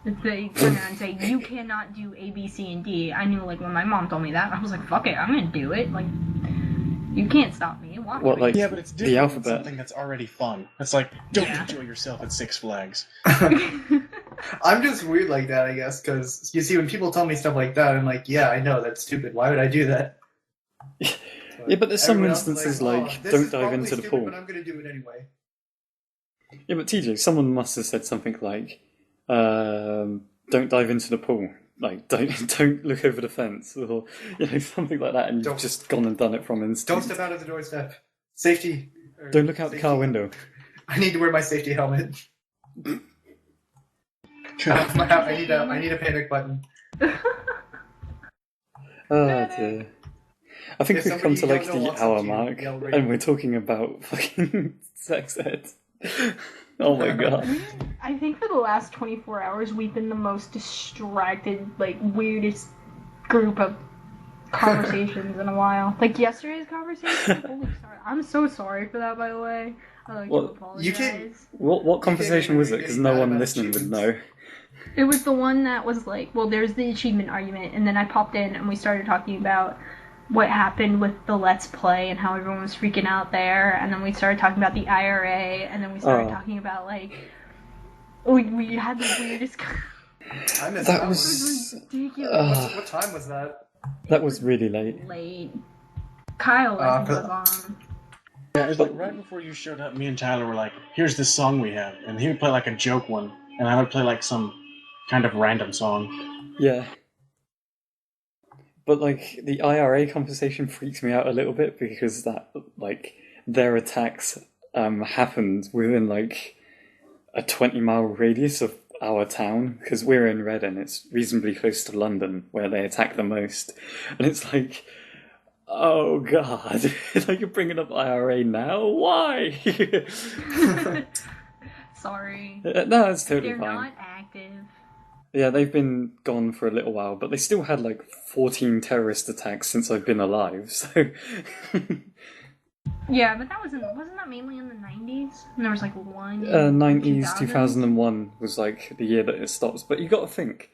If they turn around and say you cannot do A, B, C, and D, I knew like when my mom told me that, I was like, fuck it, I'm gonna do it. Like, you can't stop me. Watch What, me. like Yeah, but it's the different than alphabet? something that's already fun. It's like, don't Yeah. enjoy yourself at Six Flags. I'm just weird like that, I guess, because you see, when people tell me stuff like that, I'm like, yeah, I know, that's stupid. Why would I do that? Yeah, but there's some everyone else is instances "Oh, like this don't is dive probably into the stupid, pool. But I'm going to do it anyway. Yeah, but TJ, someone must have said something like, "Don't dive into the pool." Like, don't look over the fence, or something like that, and you've Don't- just gone and done it from instinct. Don't step out of the doorstep. Safety. or Don't look out the safety. car window. I need to wear my safety helmet. I need a panic button. Oh dear. I think If we've come somebody to you like don't know the walks up hour to you, mark, yell right. and we're talking about fucking sex ed. Oh my god. I think for the last 24 hours, we've been the most distracted, like, weirdest group of conversations in a while. Like, yesterday's conversation? Holy sorry. I'm so sorry for that, by the way. I like Well, to apologize. you can't- What conversation was it? Because no Getting mad one about listening would know. achievements. It was the one that was like, well, there's the achievement argument, and then I popped in and we started talking about what happened with the Let's Play and how everyone was freaking out there, and then we started talking about the IRA, and then we started Oh. talking about, like, we had the weirdest... I missed That that was- It was ridiculous. one. What time was that? That was really late. Late. Kyle, I think, cause- was on. Yeah, it's like right before you showed up, me and Tyler were like, here's this song we have. And he would play like a joke one, and I would play like some kind of random song. Yeah. But, like, the IRA conversation freaks me out a little bit because that, like, their attacks happened within, like, a 20-mile radius of our town, because we're in Reading, it's reasonably close to London, where they attack the most. And it's like, oh god, like, you're bringing up IRA now? Why? Sorry. No, it's totally They're fine. not active. Yeah, they've been gone for a little while, but they still had like 14 terrorist attacks since I've been alive, so... Yeah, but that wasn't that mainly in the 90s? And there was like one in 90s, 2000s? 2001 was like the year that it stops. But you gotta think,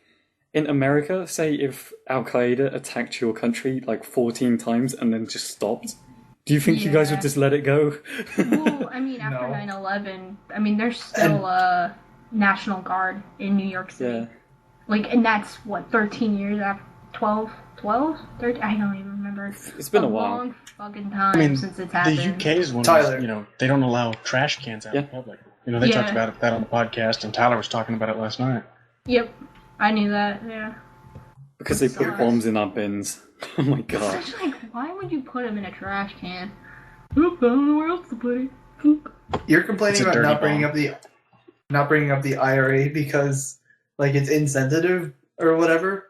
in America, say if Al-Qaeda attacked your country like 14 times and then just stopped, do you think you guys would just let it go? Well, I mean, after No. 9/11, I mean, there's still a National Guard in New York City. Yeah. Like, and that's, what, 13 years after, 12? 13? I don't even remember. It's been a while. long fucking time I mean, since it's happened. the UK's one Tyler. was, they don't allow trash cans out in public. They talked about that on the podcast, and Tyler was talking about it last night. Yep, I knew that, yeah. Because they put bombs in our bins. Oh my god. It's like, why would you put them in a trash can? Oop, I don't know where else to put it. Oop. You're complaining It's a about dirty not bringing up the IRA because like it's insensitive or whatever,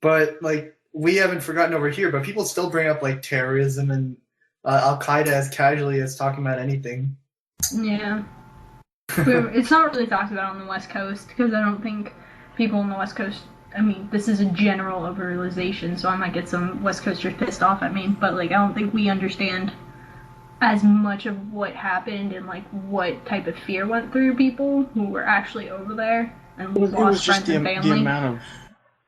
but like we haven't forgotten over here. But people still bring up like terrorism and Al Qaeda as casually as talking about anything. Yeah. It's not really talked about on the West Coast because I don't think people on the West Coast. I mean, this is a general overrealization, so I might get some West Coasters pissed off at me, but like I don't think we understand as much of what happened and like what type of fear went through people who were actually over there and It was lost just friends the and family. amount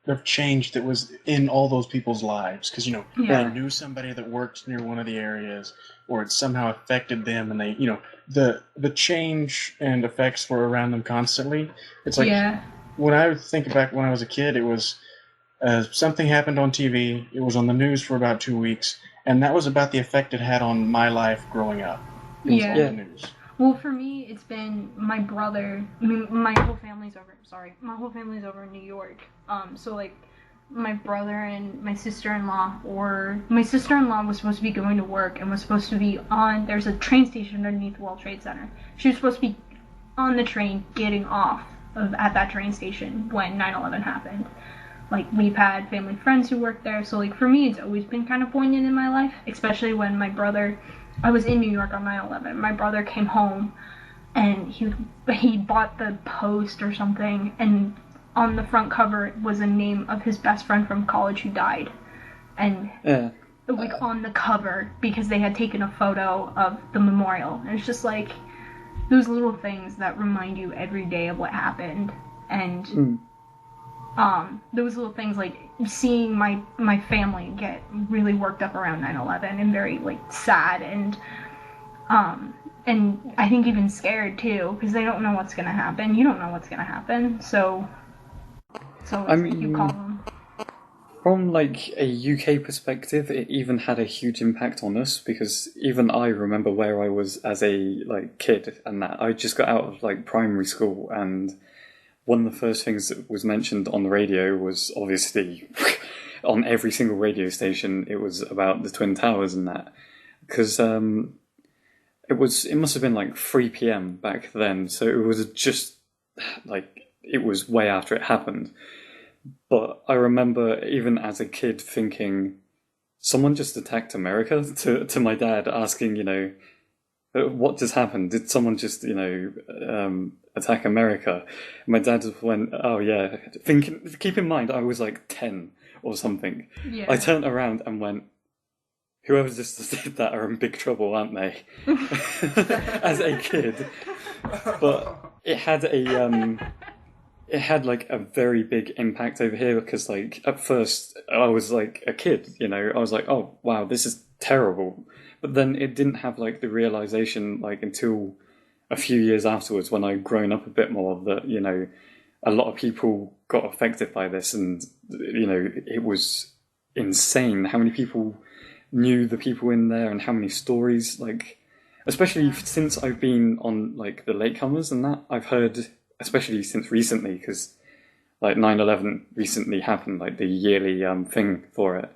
of change that was in all those people's lives, because they knew somebody that worked near one of the areas, or it somehow affected them, and they the change and effects were around them constantly. It's like when I think back when I was a kid, it was something happened on TV. It was on the news for about 2 weeks, and that was about the effect it had on my life growing up. It was on the news. Well, for me, it's been my brother. I mean, my whole family's over in New York. So like, my brother and my sister-in-law, or my sister-in-law was supposed to be going to work and was supposed to be on. There's a train station underneath the World Trade Center. She was supposed to be on the train, getting off at that train station when 9/11 happened. Like, we've had family friends who work there, so like for me, it's always been kind of poignant in my life, especially when my brother. I was in New York on 9/11. My brother came home, and he bought the Post or something, and on the front cover was a name of his best friend from college who died, and like on the cover because they had taken a photo of the memorial. And it's just like those little things that remind you every day of what happened, and those little things, like seeing my family get really worked up around 9/11 and very like sad and I think even scared too, because they don't know what's gonna happen. You don't know what's gonna happen, so I mean, you call them. From like a UK perspective, it even had a huge impact on us, because even I remember where I was as a like kid, and that I just got out of like primary school, and one of the first things that was mentioned on the radio was obviously on every single radio station. It was about the Twin Towers and that, because it must have been like 3 p.m. back then, so it was just like it was way after it happened. But I remember even as a kid thinking, someone just attacked America, to my dad, asking, what just happened? Did someone just, attack America? And my dad just went, oh yeah. Keep in mind, I was like 10 or something. Yeah. I turned around and went, whoever just did that are in big trouble, aren't they? As a kid. But it had like a very big impact over here, because like at first I was like a kid, I was like, oh wow, this is terrible. But then it didn't have like the realization like until a few years afterwards, when I'd grown up a bit more, that a lot of people got affected by this, and it was insane how many people knew the people in there and how many stories. Like, especially since I've been on like the Latecomers and that, I've heard, especially since recently, because like 9/11 recently happened, like the yearly thing for it.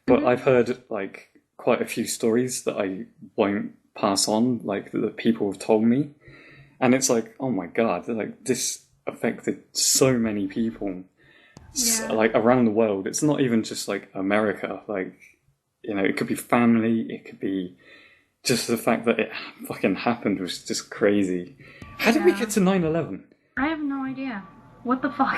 But I've heard like quite a few stories that I won't pass on, like that people have told me, and it's like, oh my god, like this affected so many people, like around the world. It's not even just like America, like, you know, it could be family, it could be just the fact that it fucking happened was just crazy. How did we get to 9/11? I have no idea. What the fuck?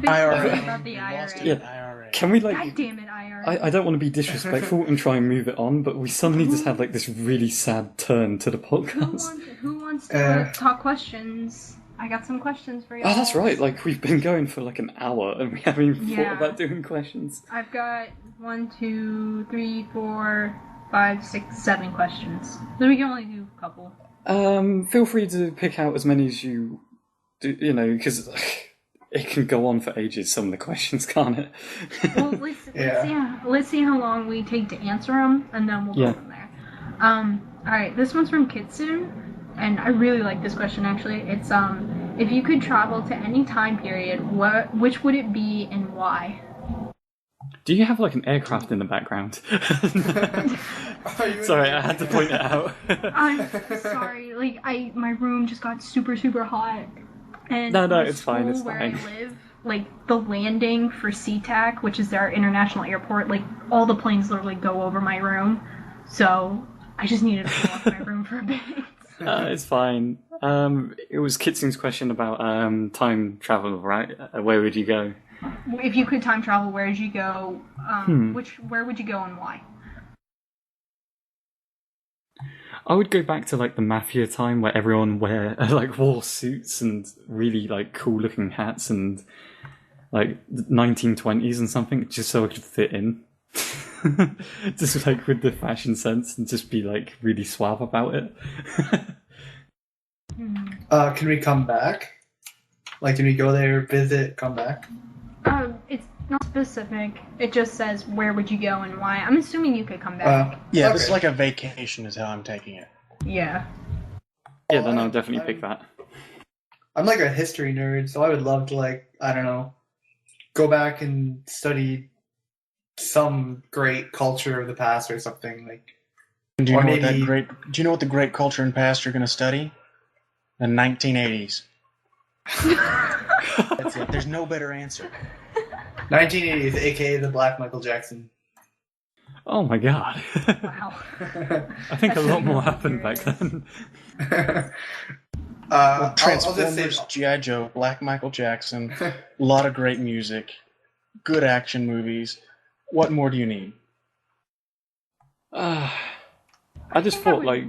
IRA. About the IRA. IRA. Can we like? God damn it, IRA. I don't want to be disrespectful and try and move it on, but we suddenly just had like this really sad turn to the podcast. Who wants to talk questions? I got some questions for you. Oh, that's right. Like we've been going for like an hour and we haven't even thought about doing questions. I've got 1, 2, 3, 4, 5, 6, 7 questions. So we can only do a couple. Feel free to pick out as many as you do, you know, because it can go on for ages, some of the questions, can't it? Well, let's see how long we take to answer them, and then we'll go from there. Alright, this one's from Kitsuun, and I really like this question, actually. It's, if you could travel to any time period, which would it be and why? Do you have, like, an aircraft in the background? Sorry, I had to point it out. I'm sorry, like, my room just got super, super hot. And no, it's fine, it's where fine. I live, like, the landing for SeaTac, which is their international airport, like, all the planes literally go over my room. So, I just needed to go off my room for a bit. It's fine. It was Kitsune's question about time travel, right? Where would you go? If you could time travel, where would you go? Where would you go and why? I would go back to like the mafia time where everyone wore suits and really like cool looking hats and like 1920s and something, just so I could fit in. Just like with the fashion sense and just be like really suave about it. Can we come back? Like, can we go there, visit, come back? It's not specific. It just says where would you go and why. I'm assuming you could come back. Yeah, this is like a vacation is how I'm taking it. Yeah. Yeah, then I'll definitely pick that. I'm like a history nerd, so I would love to, like, I don't know, go back and study some great culture of the past or something. Like, Do you know what the great culture and past you're going to study? The 1980s. That's it. There's no better answer. 1980s, aka the Black Michael Jackson. Oh my god. Wow. I think a lot more happened back then. Transformers, G.I. Joe, Black Michael Jackson, a lot of great music, good action movies. What more do you need? I just thought, like,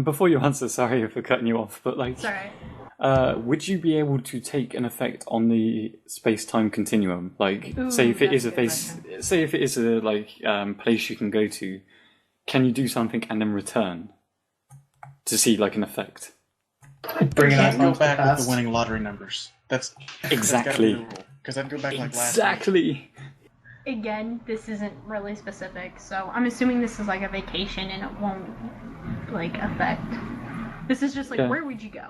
before you answer, sorry for cutting you off, but like, It's alright. would you be able to take an effect on the space-time continuum? Like, Ooh, say if it is a place you can go to, can you do something and then return to see like an effect? Bring it Can't go on back the with past. the winning lottery numbers. That's Exactly. Because I'd go back like last Exactly. Again, this isn't really specific, so I'm assuming this is like a vacation and it won't like affect. This is just like, where would you go?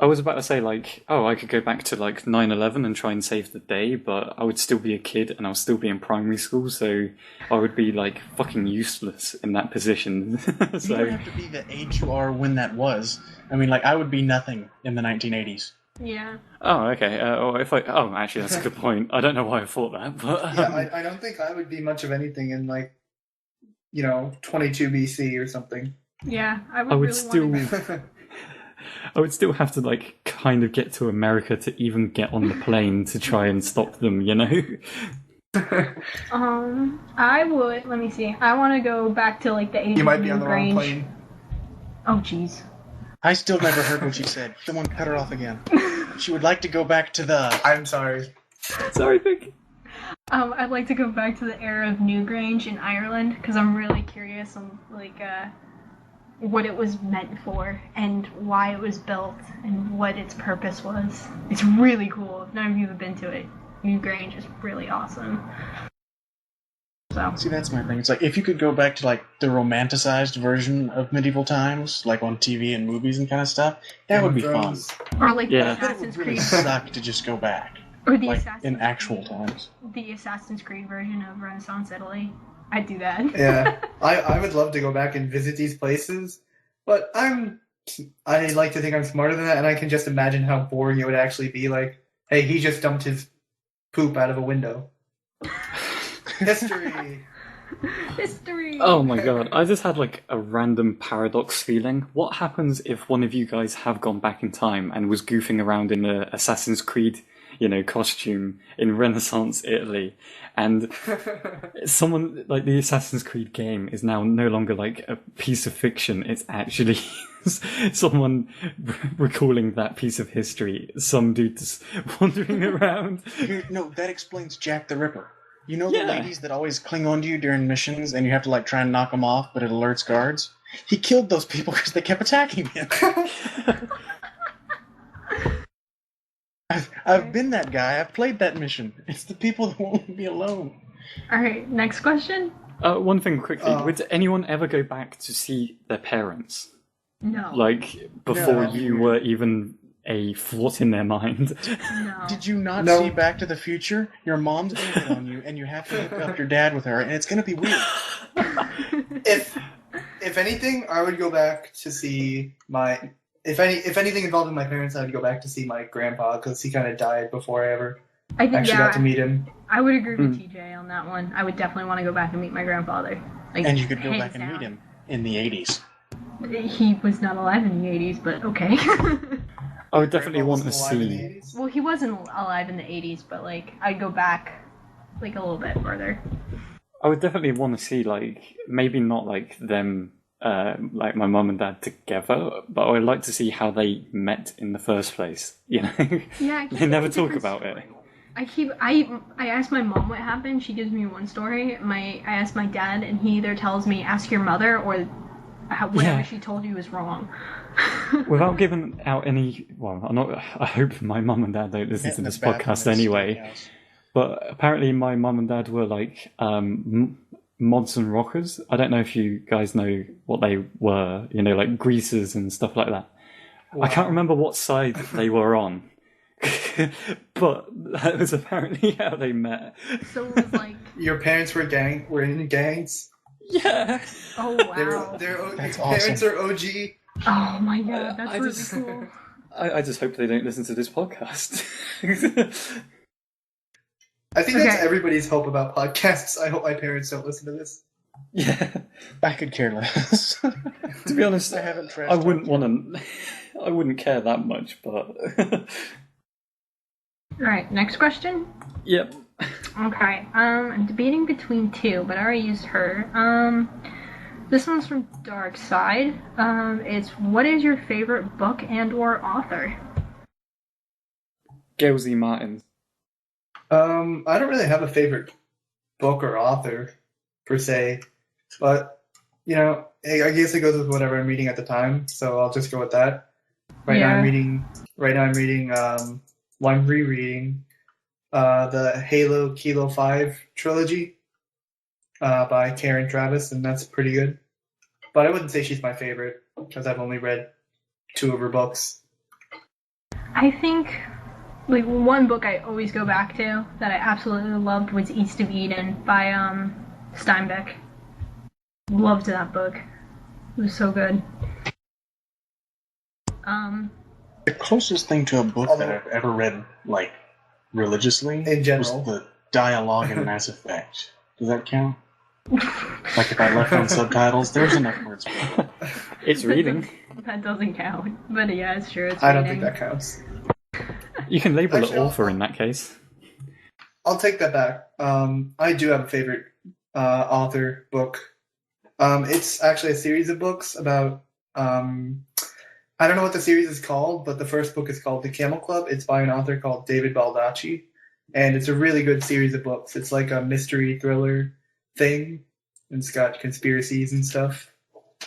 I was about to say, like, oh, I could go back to, like, 9/11 and try and save the day, but I would still be a kid and I'll still be in primary school, so I would be, like, fucking useless in that position. You don't have to be the age you are when that was. I mean, like, I would be nothing in the 1980s. Yeah. Oh, okay. Actually, that's a good point. I don't know why I thought that, but... Yeah, I don't think I would be much of anything in, like, 22 BC or something. Yeah, I would still have to, like, kind of get to America to even get on the plane to try and stop them, you know? I would, let me see. I want to go back to, like, the age You of might be on the wrong Newgrange. plane. Oh, jeez. I still never heard what she said. Someone cut her off again. She would like to go back to the... I'm sorry. Sorry, Vic. I'd like to go back to the era of Newgrange in Ireland, because I'm really curious on, like, what it was meant for, and why it was built, and what its purpose was. It's really cool. If none of you have been to it, Newgrange is really awesome. So See, that's my thing. It's like, if you could go back to, like, the romanticized version of medieval times, like on TV and movies and kind of stuff, that would be fun. or like Yeah. the But it Assassin's would really Creed, suck to just go back, or the like, Assassin's in actual Creed, times. the Assassin's Creed version of Renaissance Italy. I'd do that. Yeah, I would love to go back and visit these places, but I like to think I'm smarter than that, and I can just imagine how boring it would actually be. Like, hey, he just dumped his poop out of a window. History. History. Oh my god, I just had like a random paradox feeling. What happens if one of you guys have gone back in time and was goofing around in a Assassin's Creed, costume in Renaissance Italy, and someone, like, the Assassin's Creed game is now no longer like a piece of fiction, it's actually someone recalling that piece of history, some dude just wandering around. No, that explains Jack the Ripper. You know Yeah. the ladies that always cling on to you during missions and you have to, like, try and knock them off, but it alerts guards? He killed those people because they kept attacking him. I've been that guy. I've played that mission. It's the people that won't leave me alone. Alright, next question? One thing quickly, would anyone ever go back to see their parents? No. Like, before No. you were even a thought in their mind? No. Did you not No. see Back to the Future? Your mom's gonna hit on you, and you have to hook up your dad with her, and it's gonna be weird. If anything, I would go back to see my. If anything involving my parents, I would go back to see my grandpa because he kind of died before I ever I think actually got to meet him. I would agree with TJ on that one. I would definitely want to go back and meet my grandfather. Like, And you could go hands back and down. meet him in the 80s. He was not alive in the 80s, but okay. I would definitely Grandpa want to wasn't alive in the see... 80s? Well, he wasn't alive in the 80s, but, like, I'd go back, like, a little bit further. I would definitely want to see, like, maybe not like them, like my mum and dad together, but I would like to see how they met in the first place. Yeah, They never talk about it. I asked my mom what happened. She gives me one story. I asked my dad, and he either tells me ask your mother or whatever Yeah. she told you is wrong. Without giving out any, well, I hope my mum and dad don't listen to In the this bathroom podcast at anyway. Steakhouse. But apparently my mum and dad were like mods and rockers. I don't know if you guys know what they were, like greasers and stuff like that. Wow. I can't remember what side they were on. But that was apparently how they met. So it was like, Your parents were in gangs. Yeah. oh wow. Your That's parents awesome. are OG. Oh my god, that's I really just- cool. I just hope they don't listen to this podcast. I think that's Okay. everybody's hope about podcasts. I hope my parents don't listen to this. Yeah. I could care less. To be honest, I haven't trashed I wouldn't talked want to. I wouldn't care that much, but Alright, next question. yep. Okay, I'm debating between two, but I already used her. This one's from Dark Side. It's what is your favorite book and or author? Gelsey Martins. I don't really have a favorite book or author per se, but I guess it goes with whatever I'm reading at the time. So I'll just go with that. Right now I'm reading. I'm rereading the Halo Kilo 5 trilogy by Karen Travis, and that's pretty good. But I wouldn't say she's my favorite because I've only read 2 of her books. I think, like, one book I always go back to that I absolutely loved was East of Eden by Steinbeck. Loved that book. It was so good. The closest thing to a book that I've ever read, like, religiously, In general. was the dialogue in Mass Effect. Does that count? Like, if I left on subtitles, there's enough words for it. It's reading. That doesn't count. But yeah, it's true. It's I don't reading. think that counts. You can label Actually, it author in that case. I'll take that back. I do have a favorite author book. It's actually a series of books about. I don't know what the series is called, but the first book is called The Camel Club. It's by an author called David Baldacci, and it's a really good series of books. It's like a mystery thriller thing, and it's got conspiracies and stuff.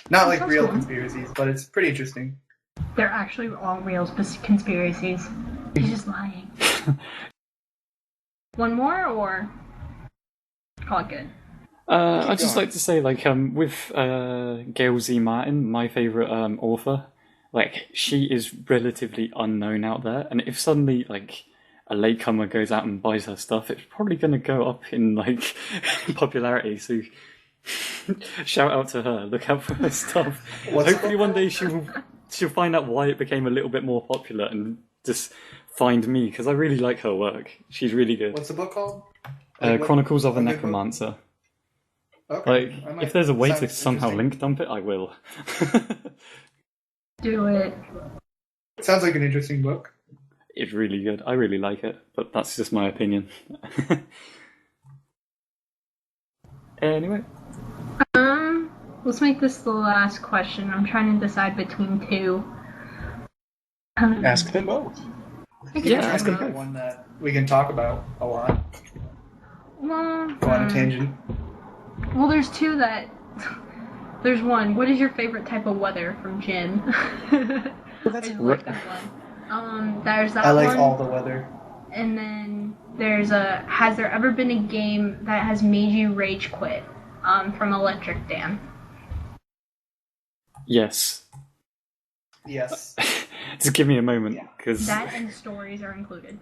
Not like sounds real cool. conspiracies, but it's pretty interesting. They're actually all real conspiracies. He's just lying. One more, or call it good? I'd just going. like to say, like, with Gail Z. Martin, my favorite author, like, she is relatively unknown out there, and if suddenly, like, a latecomer goes out and buys her stuff, it's probably going to go up in, like, popularity, so shout out to her, look out for her stuff. What's Hopefully the one book day she'll find out why it became a little bit more popular and just find me, because I really like her work. She's really good. What's the book called? Chronicles of a good book? Necromancer. Okay. Like, I might- if there's a way to sounds somehow interesting. link dump it, I will. Do it. Sounds like an interesting book. It's really good. I really like it, but that's just my opinion. Anyway. Let's make this the last question. I'm trying to decide between two. Ask them both. I can Yeah, try ask both. them One that we can talk about a lot. Well, Go on a tangent. well, there's two that. There's one. What is your favorite type of weather from Jin? That's I like that one. There's that I like one. all the weather. And then there's a. Has there ever been a game that has made you rage quit? From ElectricDan. Yes. Yes. Just give me a moment, because That and stories are included.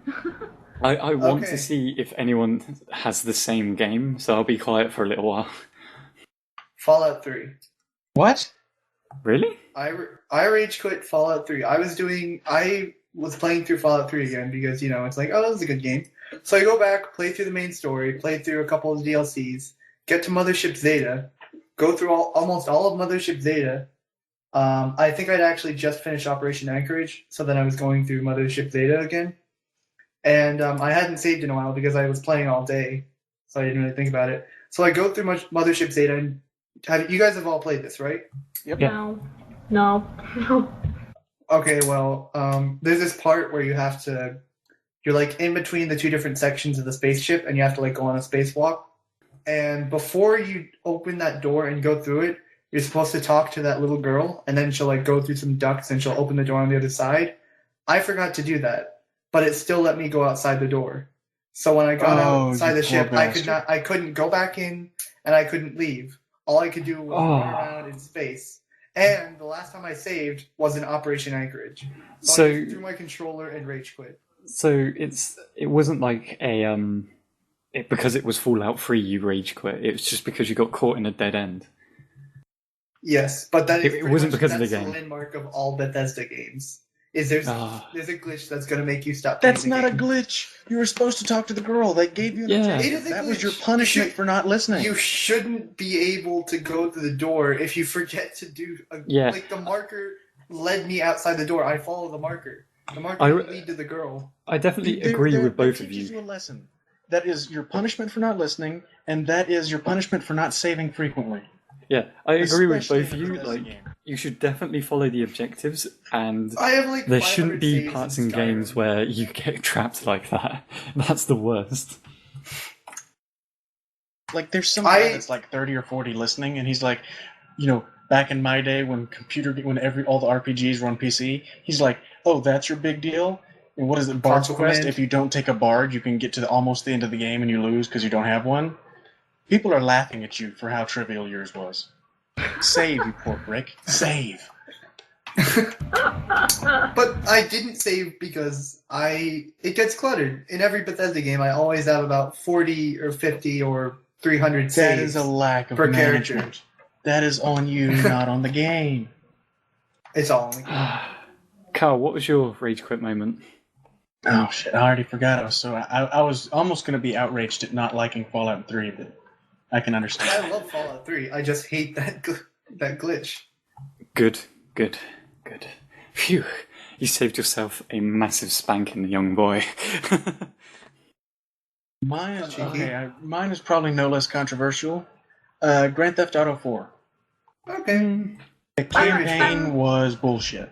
I want Okay. to see if anyone has the same game, so I'll be quiet for a little while. Fallout 3. What? Really? I rage quit Fallout 3. I was playing through Fallout 3 again because, it's like, oh, that was a good game. So I go back, play through the main story, play through a couple of DLCs, get to Mothership Zeta, go through almost all of Mothership Zeta. I think I'd actually just finished Operation Anchorage, so then I was going through Mothership Zeta again. And I hadn't saved in a while because I was playing all day, so I didn't really think about it. So I go through Mothership Zeta, and you guys have all played this, right? Yep. Yeah. No. Okay, well, there's this part where you're like in between the two different sections of the spaceship, and you have to like go on a spacewalk. And before you open that door and go through it, you're supposed to talk to that little girl, and then she'll like go through some ducts and she'll open the door on the other side. I forgot to do that, but it still let me go outside the door. So when I got outside you the poor ship, bastard. I couldn't go back in, and I couldn't leave. All I could do was run around in space. And the last time I saved was in Operation Anchorage. So I just threw my controller and rage quit. So it wasn't like because it was Fallout 3 you rage quit. It was just because you got caught in a dead end. Yes, but that is It pretty wasn't much- because of the that's game. landmark of all Bethesda games. Is there's Ah. a glitch that's going to make you stop playing That's the not a game. glitch. You were supposed to talk to the girl. They gave you an Yeah. objective. It is a That was your glitch. punishment You should- for not listening. You shouldn't be able to go to the door if you forget to do Yeah. like the marker led me outside the door. I follow the marker. The marker I- would lead to the girl. I definitely There- agree there- with that both of teaches you. a lesson. That is your punishment for not listening, and that is your punishment for not saving frequently. Yeah, I agree with Especially both of in a you. Bethesda Like, game. you should definitely follow the objectives, and I have like there 500 shouldn't be saves parts in in games Skyrim. where you get trapped like that. That's the worst. Like, there's some guy that's like 30 or 40 listening, and he's like, back in my day when all the RPGs were on PC, he's like, oh, that's your big deal? And what is it, Bard's Console Quest? Command. If you don't take a Bard, you can get to almost the end of the game and you lose because you don't have one. People are laughing at you for how trivial yours was. Save, you poor brick. Save. But I didn't save because it gets cluttered. In every Bethesda game, I always have about 40 or 50 or 300 saves. That is a lack of per management. character. That is on you, not on the game. It's all in the game. Carl, what was your rage quit moment? Oh shit! I already forgot. I was almost going to be outraged at not liking Fallout 3, but I can understand. I love Fallout 3. I just hate that glitch. Good. Phew, you saved yourself a massive spanking, young boy. Mine is probably no less controversial. Grand Theft Auto 4. Okay. The campaign was bullshit.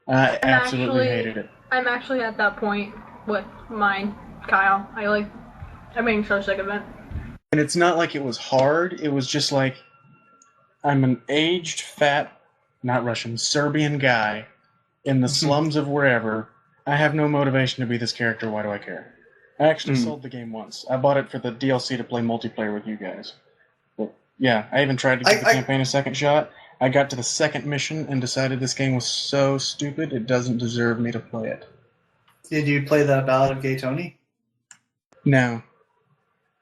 I absolutely hated it. I'm actually at that point with mine, Kyle. I'm being so sick of it. And it's not like it was hard. It was just like, I'm an aged, fat, not Russian, Serbian guy in the slums of wherever. I have no motivation to be this character. Why do I care? I actually sold the game once. I bought it for the DLC to play multiplayer with you guys. But Yeah, I even tried to give the I- campaign a second shot. I got to the second mission and decided this game was so stupid it doesn't deserve me to play it. Did you play the Ballad of Gay Tony? No.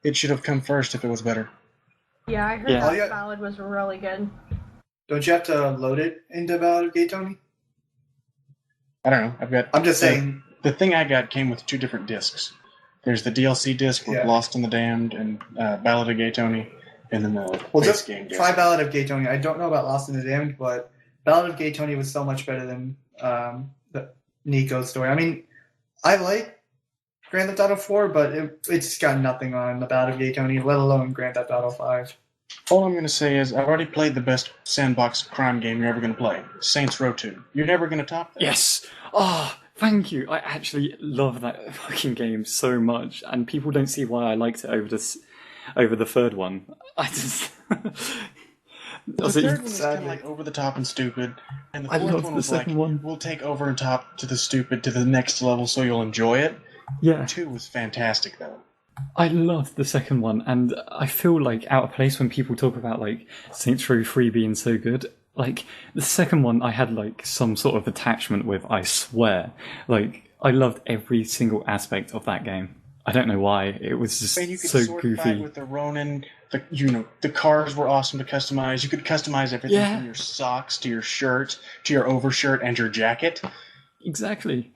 It should have come first if it was better. Yeah, I heard Yeah. that Oh, yeah. ballad was really good. Don't you have to load it into Ballad of Gay Tony? I don't know. I've got. I'm just saying. The thing I got came with 2 different discs. There's the DLC disc with Yeah. Lost in the Damned and Ballad of Gay Tony, and then the Well, base just game disc. try Ballad of Gay Tony. I don't know about Lost in the Damned, but Ballad of Gay Tony was so much better than the Nico story. I mean, I like Grand Theft Auto 4, but it's got nothing on the Ballad of Gay Tony, let alone Grand Theft Auto 5. All I'm going to say is I've already played the best sandbox crime game you're ever going to play, Saints Row 2. You're never going to top that. Yes! Oh, thank you. I actually love that fucking game so much, and people don't see why I liked it over the third one. I just... The third one was kind of like over the top and stupid, and the I fourth loved one the was like, second one. we'll take over and top to the stupid to the next level so you'll enjoy it. Yeah. 2 was fantastic though. I loved the second one, and I feel like out of place when people talk about like Saints Row 3 being so good. Like the second one, I had like some sort of attachment with. I swear, like I loved every single aspect of that game. I don't know why. It was just And you could so sword fight goofy. with the Ronin. The cars were awesome to customize. You could customize everything Yeah. from your socks to your shirt to your overshirt and your jacket. Exactly.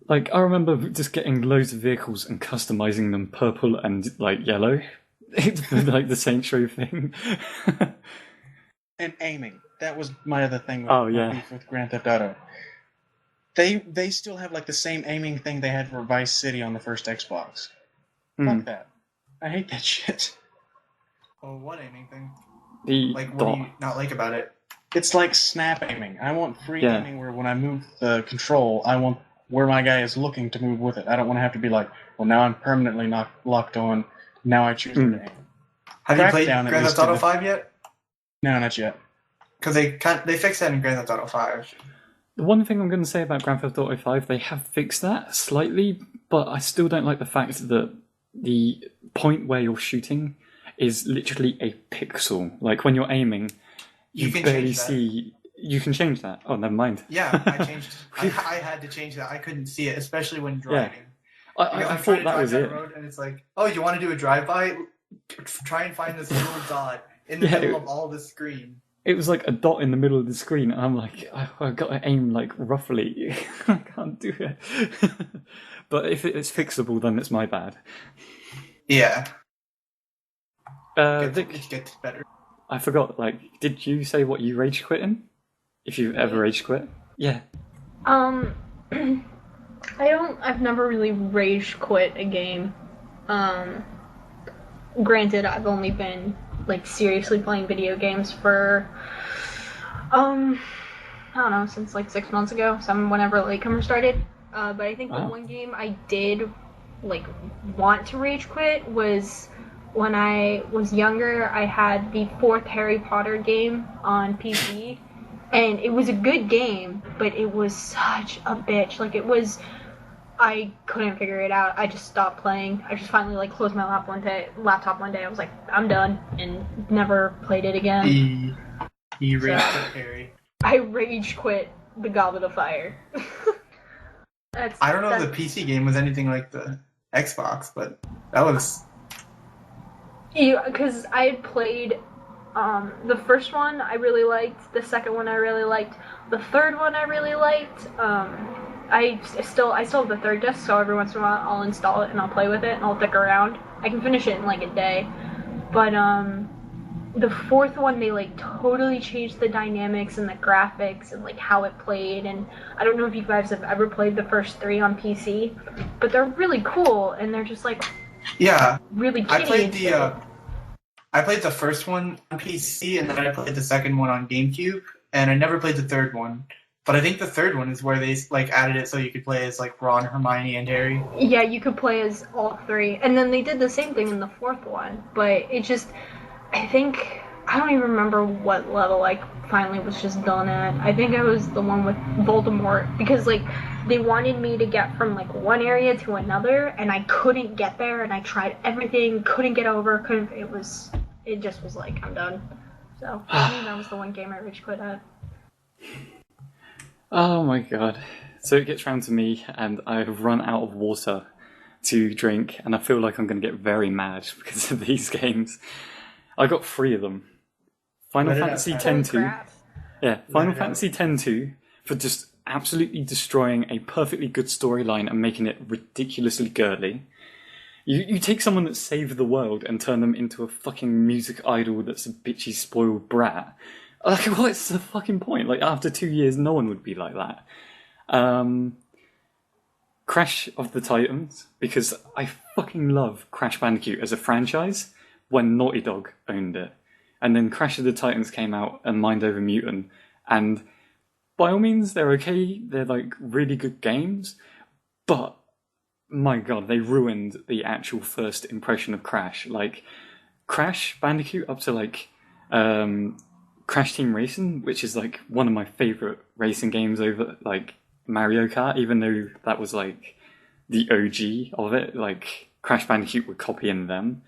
Like I remember just getting loads of vehicles and customizing them purple and like yellow. It's like the Saints Row thing. And aiming. That was my other thing with, Oh, yeah. with Grand Theft Auto. They still have like the same aiming thing they had for Vice City on the first Xbox. Fuck that. I hate that shit. Oh, what aiming thing? The Like, what dot. do you not like about it? It's like snap aiming. I want free Yeah. aiming where when I move the control, I want where my guy is looking to move with it. I don't want to have to be like, well, now I'm permanently not locked on. Now I choose where to aim. Have you Crackdown played at Grand least Theft Auto did it. 5 yet? No, not yet. Because they fixed that in Grand Theft Auto 5. The one thing I'm going to say about Grand Theft Auto 5, they have fixed that slightly, but I still don't like the fact that the point where you're shooting is literally a pixel. Like when you're aiming, you can barely change that. see. You can change that. Oh, never mind. Yeah, I changed. I had to change that. I couldn't see it, especially when driving. I Because I'm thought trying to that drive was down it. the road, and it's like, oh, you want to do a drive-by? Try and find this little dot in the Yeah, middle it- of all the screen. It was like a dot in the middle of the screen, and I'm like, I've got to aim like roughly. I can't do it. But if it's fixable, then it's my bad. Yeah, Vic, it gets better. I forgot. Like, did you say what you rage quit in? If you've ever rage quit? Yeah. I've never really rage quit a game. Granted, I've only been like seriously playing video games for I don't know, since like 6 months ago, whenever Latecomers started. But I think the Wow. one game I did like want to rage quit was when I was younger. I had the 4th Harry Potter game on PC, and it was a good game, but it was such a bitch. Like I couldn't figure it out. I just stopped playing. I just finally like closed my laptop one day. I was like, I'm done, and never played it again. He raged quit Harry. I rage quit the Goblet of Fire. I don't know if the PC game was anything like the Xbox, but that was. Because I had played the first one I really liked, the second one I really liked, the third one I really liked. I still have the 3rd disc, so every once in a while I'll install it and I'll play with it and I'll dick around. I can finish it in like a day. But the 4th one, they like totally changed the dynamics and the graphics and like how it played. And I don't know if you guys have ever played the first 3 on PC, but they're really cool and they're just like Yeah, really I kiddie. played I played the first one on PC, and then I played the second one on GameCube, and I never played the third one. But I think the third one is where they like added it so you could play as like Ron, Hermione, and Harry. Yeah, you could play as all 3. And then they did the same thing in the 4th one. But it just, I don't even remember what level I finally was just done at. I think I was the one with Voldemort. Because like, they wanted me to get from like one area to another, and I couldn't get there, and I tried everything, couldn't get over, it was it just was like, I'm done. So I think that was the one game I rage quit at. Oh my god. So it gets round to me, and I have run out of water to drink, and I feel like I'm going to get very mad because of these games. I got 3 of them. Final Fantasy X-2. Yeah, Final Fantasy X-2 for just absolutely destroying a perfectly good storyline and making it ridiculously girly. You take someone that saved the world and turn them into a fucking music idol that's a bitchy, spoiled brat. Like, what's the fucking point? Like, after 2 years, no one would be like that. Crash of the Titans, because I fucking love Crash Bandicoot as a franchise when Naughty Dog owned it. And then Crash of the Titans came out and Mind Over Mutant. And by all means, they're okay. They're, like, really good games. But, my god, they ruined the actual first impression of Crash. Like, Crash Bandicoot up to, like, Crash Team Racing, which is, like, one of my favourite racing games over, like, Mario Kart, even though that was, like, the OG of it. Like, Crash Bandicoot were copying them.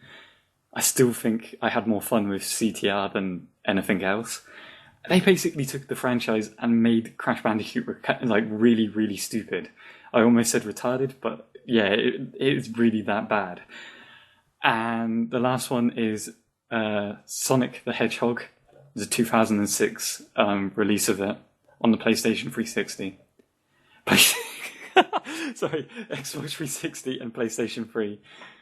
I still think I had more fun with CTR than anything else. They basically took the franchise and made Crash Bandicoot, like, really, really stupid. I almost said retarded, but yeah, it is really that bad. And the last one is Sonic the Hedgehog, the 2006 release of it on the PlayStation 360. Sorry, Xbox 360 and PlayStation 3.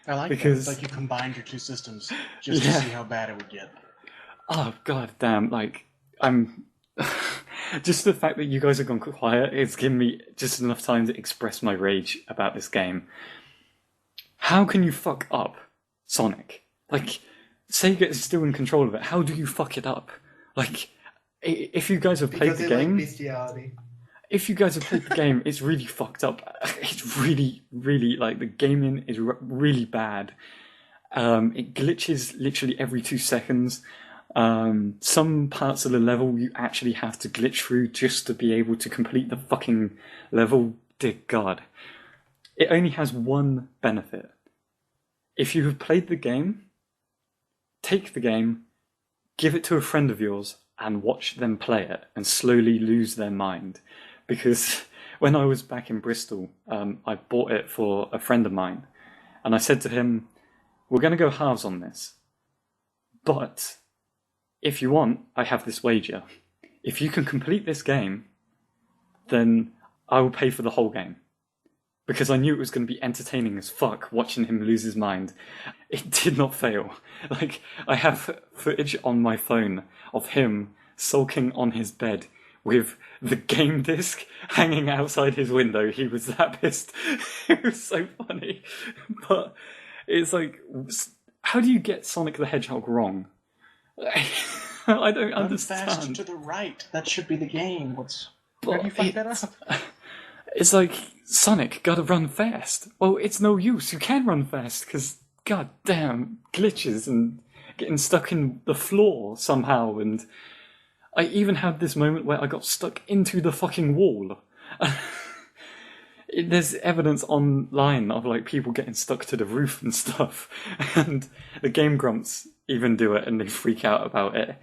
I like because that. It's like you combined your 2 systems just to see how bad it would get. Oh god damn! Like, I'm just the fact that you guys have gone quiet. It's given me just enough time to express my rage about this game. How can you fuck up Sonic? Like, Sega is still in control of it. How do you fuck it up? Like, if you guys have played the game, like bestiality. If you guys have played the game, it's really fucked up. It's really, really, like, the gaming is really bad. It glitches literally every 2 seconds. Some parts of the level you actually have to glitch through just to be able to complete the fucking level. Dear God. It only has one benefit. If you have played the game, take the game, give it to a friend of yours, and watch them play it and slowly lose their mind. Because when I was back in Bristol, I bought it for a friend of mine. And I said to him, we're going to go halves on this. But if you want, I have this wager. If you can complete this game, then I will pay for the whole game. Because I knew it was going to be entertaining as fuck watching him lose his mind. It did not fail. Like, I have footage on my phone of him sulking on his bed with the game disc hanging outside his window. He was that pissed. It was so funny. But it's like, how do you get Sonic the Hedgehog wrong? I don't understand. Fast to the right. That should be the game. How do you fuck that up? It's like, Sonic, gotta run fast. Well, it's no use. You can run fast, because, god damn, glitches and getting stuck in the floor somehow, and I even had this moment where I got stuck into the fucking wall. There's evidence online of, like, people getting stuck to the roof and stuff, and the Game Grumps even do it and they freak out about it.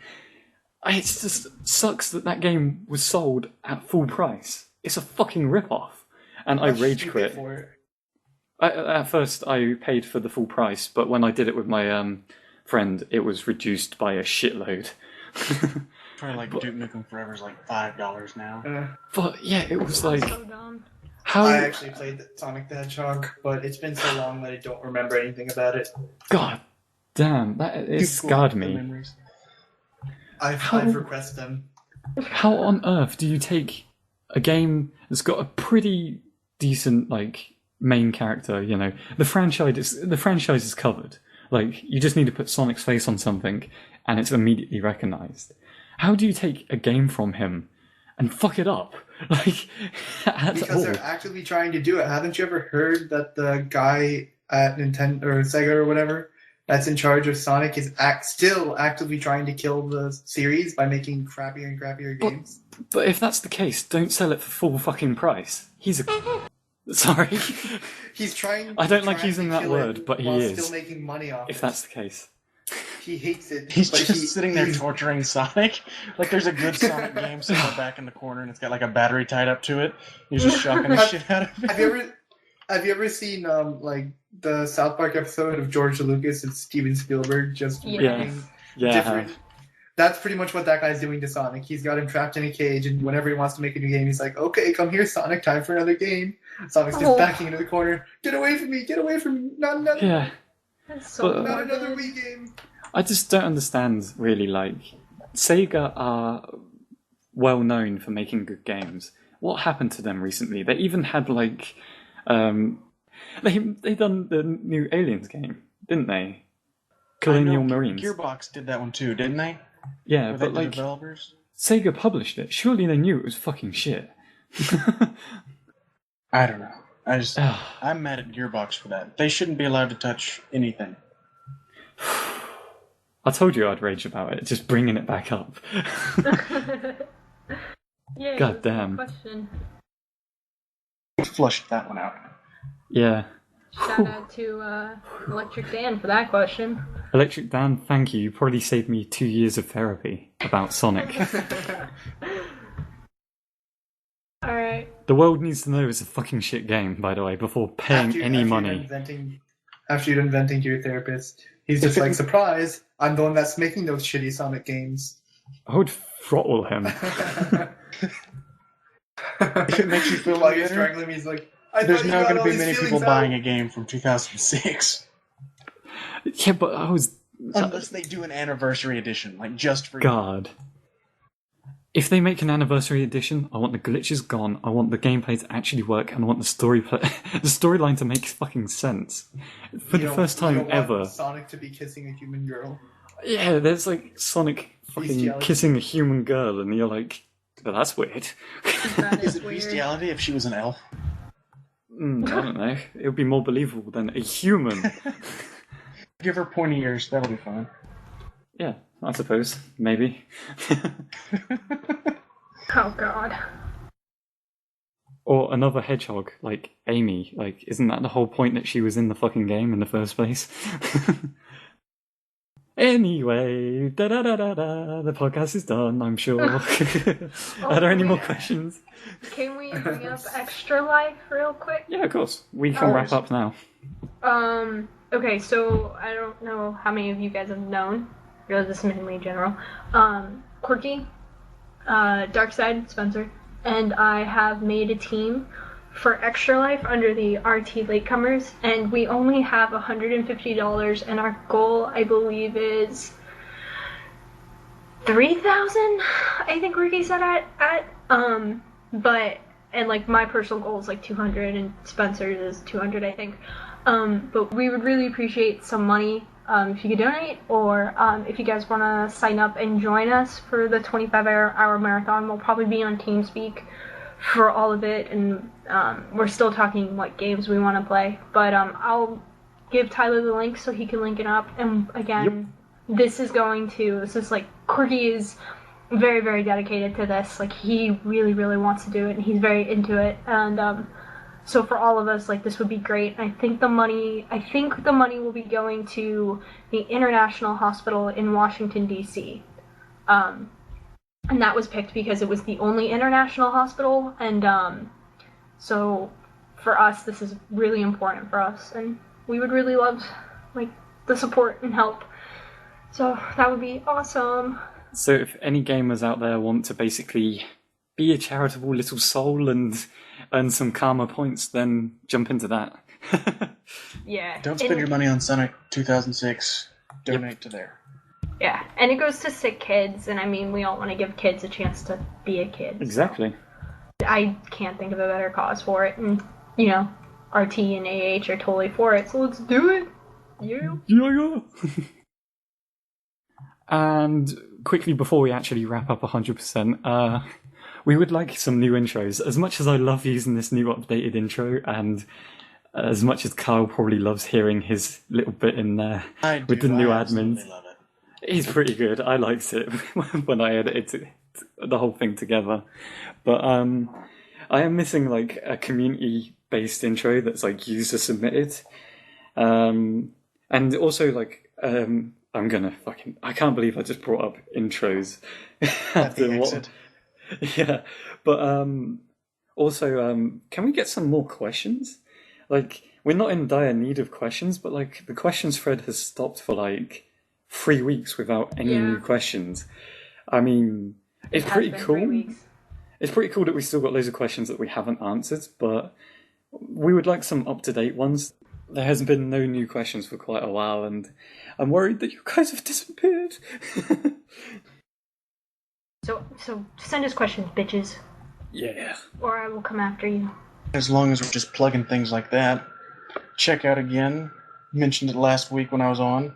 It just sucks that game was sold at full price. It's a fucking rip-off. And I rage quit. At first, I paid for the full price, but when I did it with my friend, it was reduced by a shitload. Probably like Duke Nukem Forever is like $5 now. But yeah, it was like, So dumb. how? I actually played Sonic the Hedgehog, but it's been so long that I don't remember anything about it. God damn, it scarred me. I've repressed them. How on earth do you take a game that's got a pretty decent, like, main character? You know, the franchise is covered. Like, you just need to put Sonic's face on something, and it's immediately recognized. How do you take a game from him and fuck it up? Like, because they're actively trying to do it. Haven't you ever heard that the guy at Nintendo or Sega or whatever that's in charge of Sonic is still actively trying to kill the series by making crappier and crappier games? But if that's the case, don't sell it for full fucking price. He's a... Sorry. He's trying... I don't like using that word, but he is. still making money off If it. that's the case. he hates it. He's but just sitting there torturing Sonic. Like there's a good Sonic game somewhere back in the corner, and it's got like a battery tied up to it. He's just shocking the shit out of it. Have you ever seen like the South Park episode of George Lucas and Steven Spielberg just making different? That's pretty much what that guy's doing to Sonic. He's got him trapped in a cage, and whenever he wants to make a new game, he's like, "Okay, come here, Sonic. Time for another game." Sonic's just backing into the corner. Get away from me! Get away from me! Not another. Yeah. That's so Not another Wii game. I just don't understand, really, like, Sega are well known for making good games. What happened to them recently? They even had, like, they done the new Aliens game, didn't they? Colonial Marines. Gearbox did that one too, didn't they? Yeah, Were but, they the like, developers? Sega published it. Surely they knew it was fucking shit. I don't know. I'm mad at Gearbox for that. They shouldn't be allowed to touch anything. I told you I'd rage about it, just bringing it back up. Yeah, God damn. Question. Flushed that one out. Yeah. Shout out to ElectricDan for that question. ElectricDan, thank you. You probably saved me 2 years of therapy about Sonic. Alright. The world needs to know it's a fucking shit game, by the way, before paying any money. After you're done venting to your therapist, he's just like, surprise, I'm the one that's making those shitty Sonic games. I would throttle him. If it makes you feel While like you're strangling me, he's like, there's not going to be many people buying a game from 2006. Yeah, but I was... Unless they do an anniversary edition, like just for God. If they make an anniversary edition, I want the glitches gone, I want the gameplay to actually work, and I want the storyline to make fucking sense. For the first time ever. Sonic to be kissing a human girl. Yeah, there's like Sonic fucking kissing a human girl, and you're like, but that's weird. Is it bestiality if she was an elf? I don't know. It would be more believable than a human. Give her pointy ears, that'll be fine. Yeah, I suppose. Maybe. Oh god. Or another hedgehog, like Amy. Like, isn't that the whole point that she was in the fucking game in the first place? Anyway, the podcast is done, I'm sure. Are there any more questions? Can we bring up Extra Life real quick? Yeah, of course. We can wrap up now. Okay, so I don't know how many of you guys have known. Really, this is mainly general. Quirky, Darkside, Spencer, and I have made a team for Extra Life under the RT Latecomers, and we only have $150, and our goal, I believe, is 3,000. I think Ricky said but like my personal goal is like 200, and Spencer's is 200, I think. But we would really appreciate some money if you could donate, or if you guys want to sign up and join us for the 25-hour marathon. We'll probably be on TeamSpeak for all of it, and we're still talking what games we want to play, but I'll give Tyler the link so he can link it up. And again, this is like, Quirky is very, very dedicated to this. Like, he really, really wants to do it, and he's very into it, and so for all of us, like, this would be great. I think the money will be going to the International Hospital in Washington, D.C. And that was picked because it was the only international hospital, and so for us, this is really important for us, and we would really love, like, the support and help. So that would be awesome. So if any gamers out there want to basically be a charitable little soul and earn some karma points, then jump into that. Yeah. Don't spend your money on Sonic 2006. Donate to there. Yeah, and it goes to sick kids, and I mean, we all want to give kids a chance to be a kid. Exactly. So I can't think of a better cause for it, and, you know, RT and AH are totally for it, so let's do it! Yeah. And quickly, before we actually wrap up 100%, we would like some new intros. As much as I love using this new updated intro, and as much as Kyle probably loves hearing his little bit in there with the new admins. Love it. He's pretty good. I liked it when I edited the whole thing together. But I am missing like a community-based intro that's like user submitted, and also like I'm gonna fucking... I can't believe I just brought up intros. At the exit. Yeah, but also, can we get some more questions? Like, we're not in dire need of questions, but like the questions thread has stopped for like 3 weeks without any new questions. I mean, it's pretty cool. It's pretty cool that we still got loads of questions that we haven't answered, but we would like some up-to-date ones. There has been no new questions for quite a while, and I'm worried that you guys have disappeared. So send us questions, bitches. Yeah. Or I will come after you. As long as we're just plugging things like that, check out again. Mentioned it last week when I was on.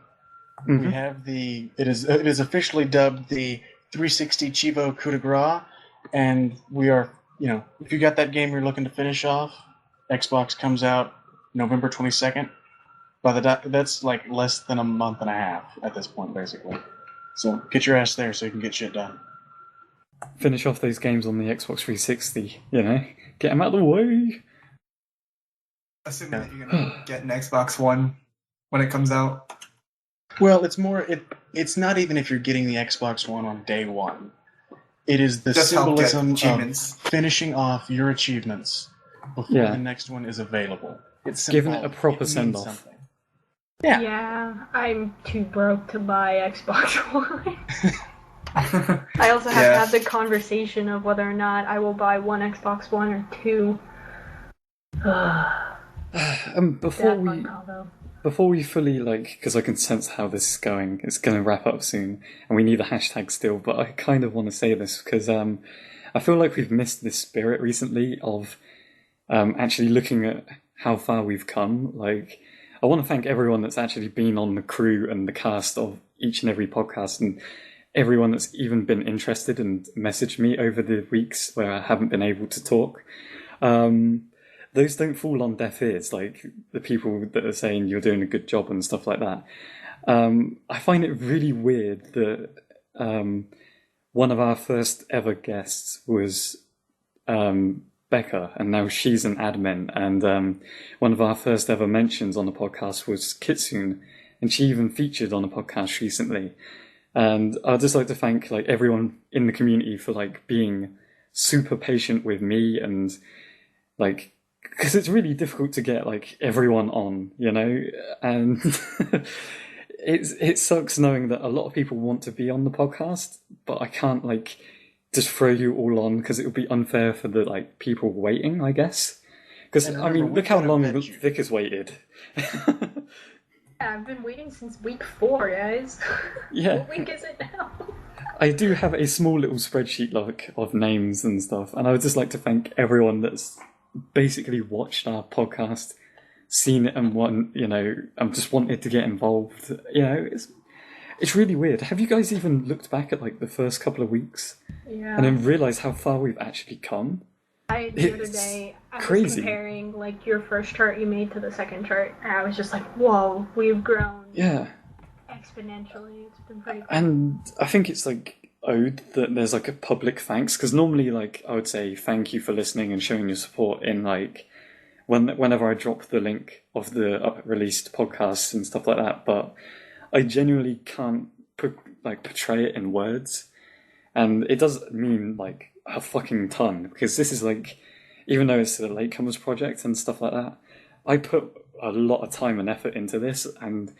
Mm-hmm. We have it is officially dubbed the 360 Chivo Coup de Grace, and we are, if you got that game you're looking to finish off, Xbox comes out November 22nd. That's like less than a month and a half at this point, basically. So get your ass there so you can get shit done. Finish off those games on the Xbox 360, Get them out of the way. Assuming that you're gonna get an Xbox One when it comes out. Well, it's not even if you're getting the Xbox One on day one. It is the symbolism of finishing off your achievements before the next one is available. It's giving it a proper send-off. Yeah, I'm too broke to buy Xbox One. I also have to have the conversation of whether or not I will buy one Xbox One or two. Before we fully, because I can sense how this is going, it's going to wrap up soon, and we need a hashtag still, but I kind of want to say this, because I feel like we've missed this spirit recently of actually looking at how far we've come. Like, I want to thank everyone that's actually been on the crew and the cast of each and every podcast, and everyone that's even been interested and messaged me over the weeks where I haven't been able to talk. Those don't fall on deaf ears, like the people that are saying you're doing a good job and stuff like that. I find it really weird that one of our first ever guests was Becca, and now she's an admin, and one of our first ever mentions on the podcast was Kitsuun, and she even featured on a podcast recently. And I'd just like to thank everyone in the community for being super patient with me, and because it's really difficult to get everyone on, and it sucks knowing that a lot of people want to be on the podcast, but I can't just throw you all on because it would be unfair for the people waiting, I guess. Because I mean, look how long Vic has waited. I've been waiting since week 4, guys. Yeah. What week is it now? I do have a small little spreadsheet of names and stuff, and I would just like to thank everyone that's basically watched our podcast, seen it, and just wanted to get involved. It's really weird. Have you guys even looked back at the first couple of weeks? Yeah. And then realised how far we've actually come? The other day, I was comparing your first chart you made to the second chart, and I was just like, whoa, we've grown exponentially. It's been pretty cool. And I think it's owed that there's a public thanks, because normally I would say thank you for listening and showing your support in whenever I drop the link of the released podcasts and stuff like that, but I genuinely can't portray it in words, and it does mean a fucking ton, because this is even though it's a Latecomers project and stuff like that, I put a lot of time and effort into this, and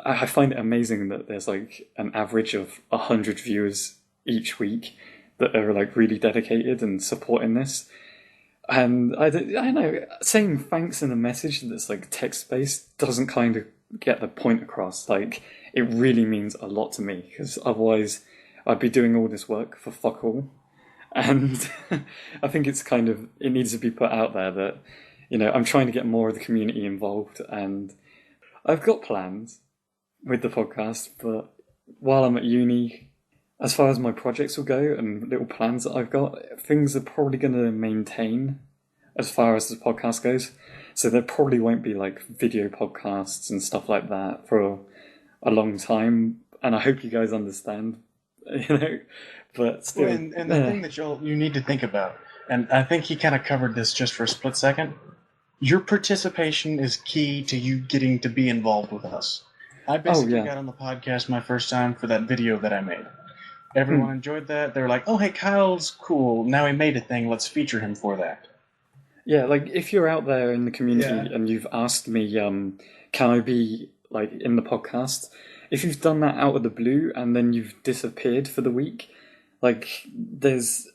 I find it amazing that there's an average of 100 viewers each week that are really dedicated and supporting this. And I know saying thanks in a message that's text-based doesn't kind of get the point across. It really means a lot to me, because otherwise I'd be doing all this work for fuck all. And I think it needs to be put out there that, I'm trying to get more of the community involved, and I've got plans with the podcast, but while I'm at uni, as far as my projects will go and little plans that I've got, things are probably going to maintain as far as the podcast goes. So there probably won't be video podcasts and stuff like that for a long time, and I hope you guys understand, but still. Well, and the thing that you need to think about, and I think he kind of covered this just for a split second, your participation is key to you getting to be involved with us. I basically yeah. got on the podcast my first time for that video that I made. Everyone enjoyed that. They were like, "Oh, hey, Kyle's cool. Now he made a thing. Let's feature him for that." Yeah, like if you're out there in the community Yeah. and you've asked me, can I be like in the podcast? If you've done that out of the blue and then you've disappeared for the week, like there's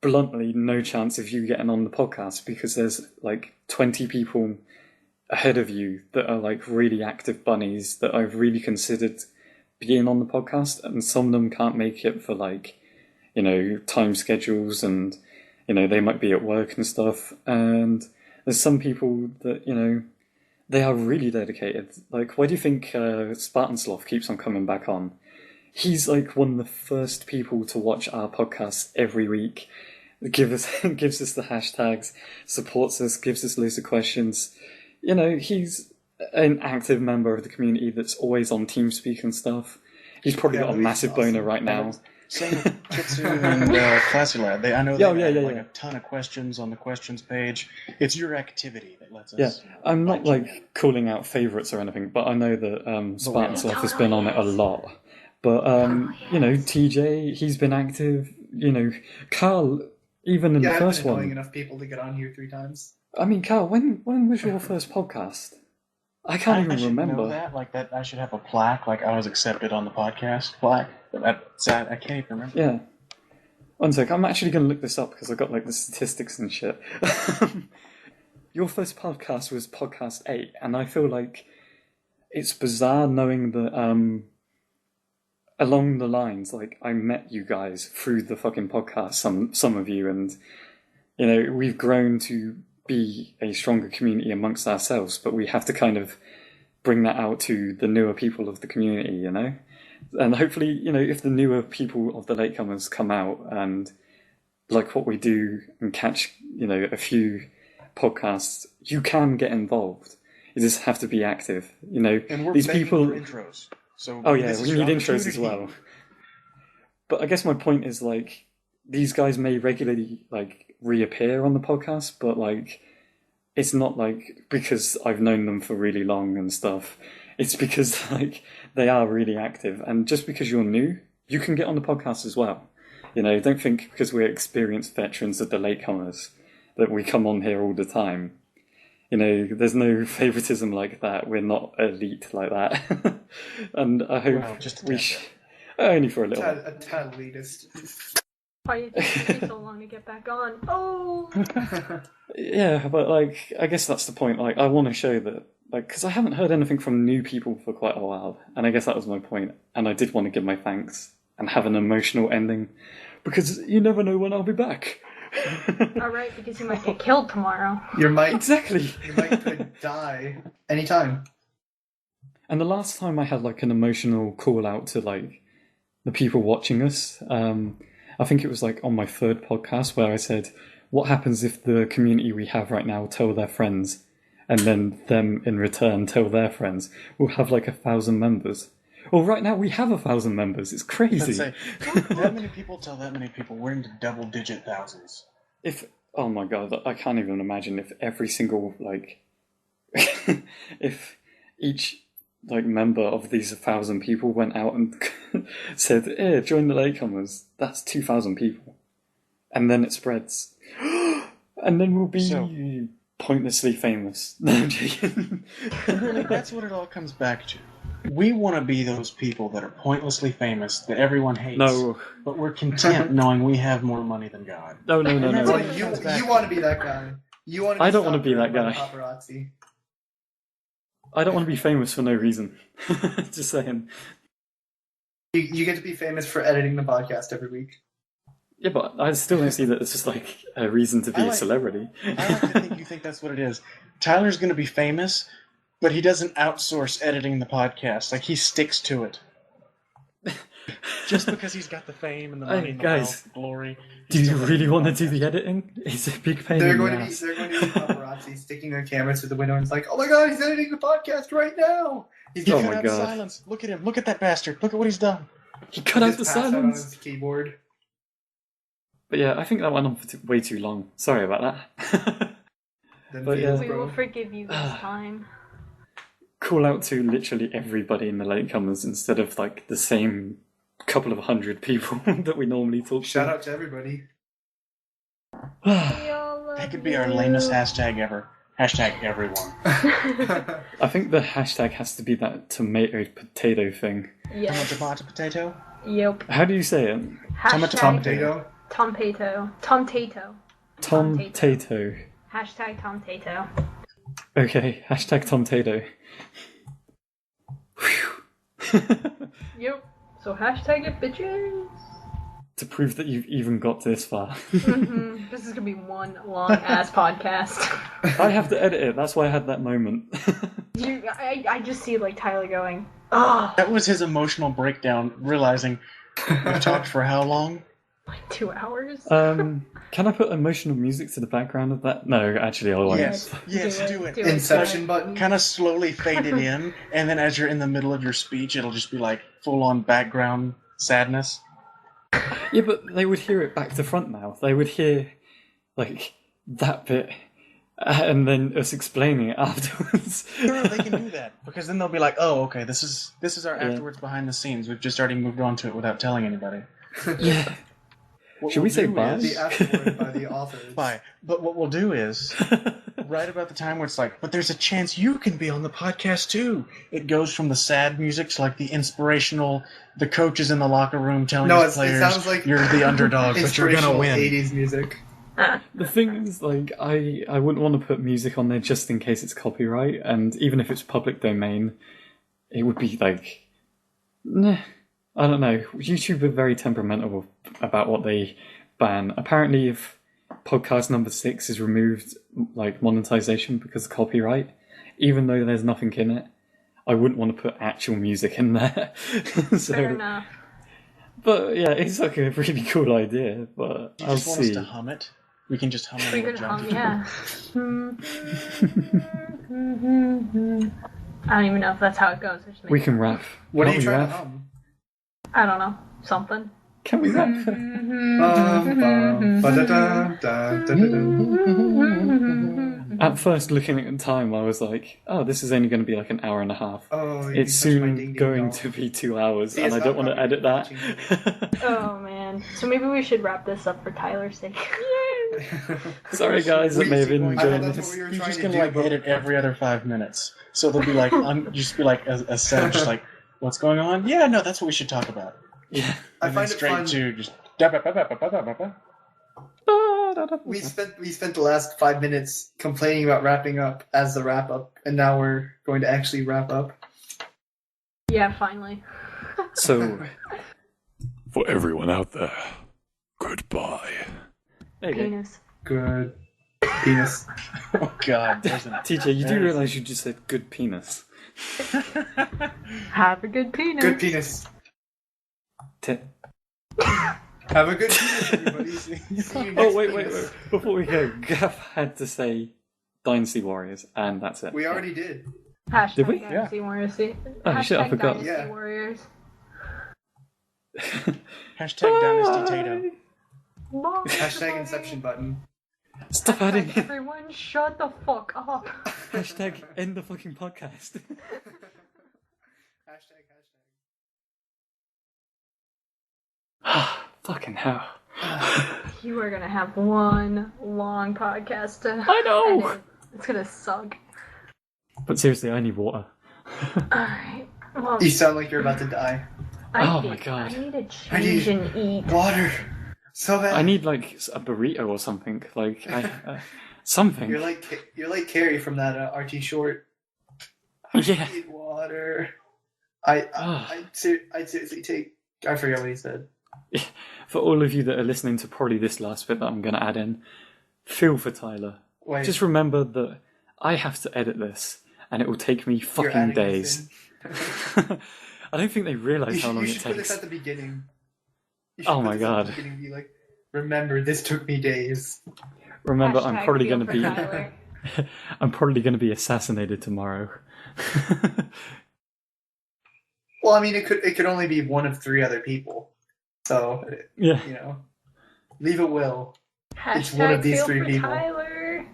bluntly no chance of you getting on the podcast because there's like 20 people ahead of you that are like really active bunnies that I've really considered being on the podcast, and some of them can't make it for like, time schedules, and they might be at work and stuff. And there's some people that they are really dedicated. Like, why do you think SpartanSloth keeps on coming back on? He's like one of the first people to watch our podcast every week, gives us the hashtags, supports us, gives us loads of questions. He's an active member of the community that's always on TeamSpeak and stuff. He's probably got a massive boner right now. Same with Kitsuun and Classy Lad. I know they have a ton of questions on the questions page. It's your activity that lets us. Yeah, I'm not like calling out favourites or anything, but I know that SpartanSloth has been on it a lot. But TJ, he's been active. Carl, even in the first I've been one. annoying enough people to get on here 3 times. I mean, Carl, when was your first podcast? I can't even remember. Know that, like that, I should have a plaque, like I was accepted on the podcast plaque. But that's sad. I can't even remember. Yeah. One sec, I'm actually going to look this up because I got like the statistics and shit. Your first podcast was podcast 8, and I feel like it's bizarre knowing that along the lines, like I met you guys through the fucking podcast, some of you, and we've grown to be a stronger community amongst ourselves, but we have to kind of bring that out to the newer people of the community, and hopefully, if the newer people of the Latecomers come out and like what we do and catch, a few podcasts, you can get involved. You just have to be active, And we're these begging people. for intros. So Oh yeah, this is we your need intros as opportunity. well. But I guess my point is like these guys may regularly like reappear on the podcast, but like it's not like because I've known them for really long and stuff. It's because like they are really active, and just because you're new, you can get on the podcast as well. Don't think because we're experienced veterans of the Latecomers that we come on here all the time. There's no favoritism like that. We're not elite like that. And I hope just we only for a little while. A tad elitist. Why did it take me so long to get back on? Oh! Yeah, but like, I guess that's the point. Like, I want to show that, like, because I haven't heard anything from new people for quite a while, and I guess that was my point. And I did want to give my thanks and have an emotional ending, because you never know when I'll be back. Alright, because you might get killed tomorrow. Your mic Exactly. could die anytime. And the last time I had like an emotional call out to like the people watching us, I think it was like on my 3rd podcast where I said, what happens if the community we have right now tell their friends, and then them in return tell their friends? We'll have like 1,000 members. Well, right now we have 1,000 members. It's crazy. That many people tell that many people. We're into double-digit thousands. Oh my god, I can't even imagine if every single like, if each like member of these 1,000 people went out and said, "Hey, join the Latecomers." That's 2,000 people, and then it spreads, and then we'll be pointlessly famous. No, I'm joking. Really, that's what it all comes back to. We want to be those people that are pointlessly famous, that everyone hates. No. But we're content knowing we have more money than God. No. Well, you want to be that guy. You want to. I don't want to be that guy. Paparazzi. I don't want to be famous for no reason. Just saying. You get to be famous for editing the podcast every week. Yeah, but I still don't see that it's just like a reason to be a celebrity. I like to think you think that's what it is. Tyler's going to be famous, but he doesn't outsource editing the podcast. Like, he sticks to it. Just because he's got the fame and the money and the wealth, the glory. Do you really want to do the editing? It's a big pain They're in the going to be paparazzi sticking their cameras through the window and it's like, oh my god, he's editing the podcast right now. He's Oh cut my out God. the silence. Look at him. Look at that bastard. Look at what he's done. He cut out Just the pass on silence. his keyboard. But yeah, I think that went on for way too long. Sorry about that. Then But feels, yeah. We will bro. forgive you this time. call out to literally everybody in the Latecomers instead of like the same couple of 100 people that we normally talk Shout to. out to everybody. That could be our lamest hashtag ever. Hashtag everyone. I think the hashtag has to be that tomato potato thing. Yes. Tomato potato? Yep. How do you say it? Hashtag Tomato. TomTato. TomTato. TomTato. Hashtag TomTato. Okay, hashtag TomTato. Yep. So hashtag it, bitches. To prove that you've even got this far. This is gonna be one long ass podcast. I have to edit it, that's why I had that moment. I just see like Tyler going, oh, That was his emotional breakdown, realizing we've talked for how long? like 2 hours. Can I put emotional music to the background of that? No, actually, I won't. Yes, do it. Inception button. Kind of slowly fade it in, and then as you're in the middle of your speech, it'll just be like full-on background sadness. Yeah, but they would hear it back to front now. They would hear, like, that bit, and then us explaining it afterwards. No, they can do that, because then they'll be like, oh, okay, this is our afterwards behind the scenes. We've just already moved on to it without telling anybody. Yeah. What Should we we'll say do bye? is- The afterword by the authors. Bye. But what we'll do is, right about the time where it's like, but there's a chance you can be on the podcast too. It goes from the sad music to like the inspirational, the coaches in the locker room telling No, his it players, sounds like you're the underdog, but you're gonna inspirational win. 80s music. The thing is, like, I wouldn't want to put music on there just in case it's copyright, and even if it's public domain, it would be like, nah, I don't know. YouTube are very temperamental about what they ban. Apparently, if podcast number 6 is removed, like monetization because of copyright, even though there's nothing in it, I wouldn't want to put actual music in there. So, Fair enough. but yeah, it's like a really cool idea. But You I'll just want us see. to hum it? We can just hum it. We and could jump. hum, yeah. I don't even know if that's how it goes. I just We make- can rap. What are Can't you we trying rap? to hum? I don't know. Something. Can we rap? Bum, bum, ba-da-da, da-da-da. At first, looking at the time, I was like, "Oh, this is only going to be like an hour and a half." Oh, you It's touched my soon ding-ding going dong. to be 2 hours, See, and it's I not don't want to copyright edit that. Oh man. So maybe we should wrap this up for Tyler's sake. Sorry, guys, that may have been I know enjoying that's this. what we were You're trying just to gonna do, like but- edit every other 5 minutes. So they'll be like, just be like a set, just like, what's going on? Yeah, no, that's what we should talk about. Yeah. I And then find it straight fun. to just. We spent the last 5 minutes complaining about wrapping up as the wrap up, and now we're going to actually wrap up. Yeah, finally. So, For everyone out there, goodbye. there you go. Penis. Good penis. Oh God, doesn't it? TJ, you do There's- realise you just said good penis. Have a good penis. Good penis. Have a good penis, everybody. See you next Oh, wait. penis. Before we go, Gav had to say Dynasty Warriors, and that's it. We already did. Hashtag Did we? Dynasty Warriors. Oh, shit, I forgot. Dynasty Yeah. Warriors. Hashtag Dynasty Tato. Hashtag Inception button. Stop adding it. Everyone, shut the fuck up. Hashtag end the fucking podcast. Hashtag. Fucking hell. You are gonna have one long podcast to I know! edit. It's gonna suck. But seriously, I need water. Alright. Well, You sound like you're about to die. Oh my God. I need to change and eat. Water. So bad. I need like a burrito or something. Like something. You're like Carrie from that RT short. Yeah. I need water. I'd seriously take. I forget what he said. For all of you that are listening to probably this last bit that I'm going to add in, feel for Tyler. Wait, Just remember that I have to edit this, and it will take me you're fucking adding days. this in. I don't think they realise how long you it should put this takes. at the beginning. You should Oh put my this at the God. beginning and be like, remember, this took me days. Remember, I'm Hashtag probably feel going to for be. Tyler. I'm probably going to be assassinated tomorrow. Well, I mean, it could only be one of 3 other people. So, Yeah. you know, leave a will. It's one Hashtag of these feel 3 for people. Tyler.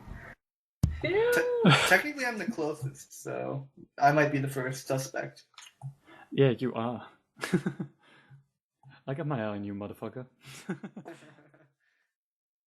Technically, I'm the closest, so I might be the first suspect. Yeah, you are. I got my eye on you, motherfucker.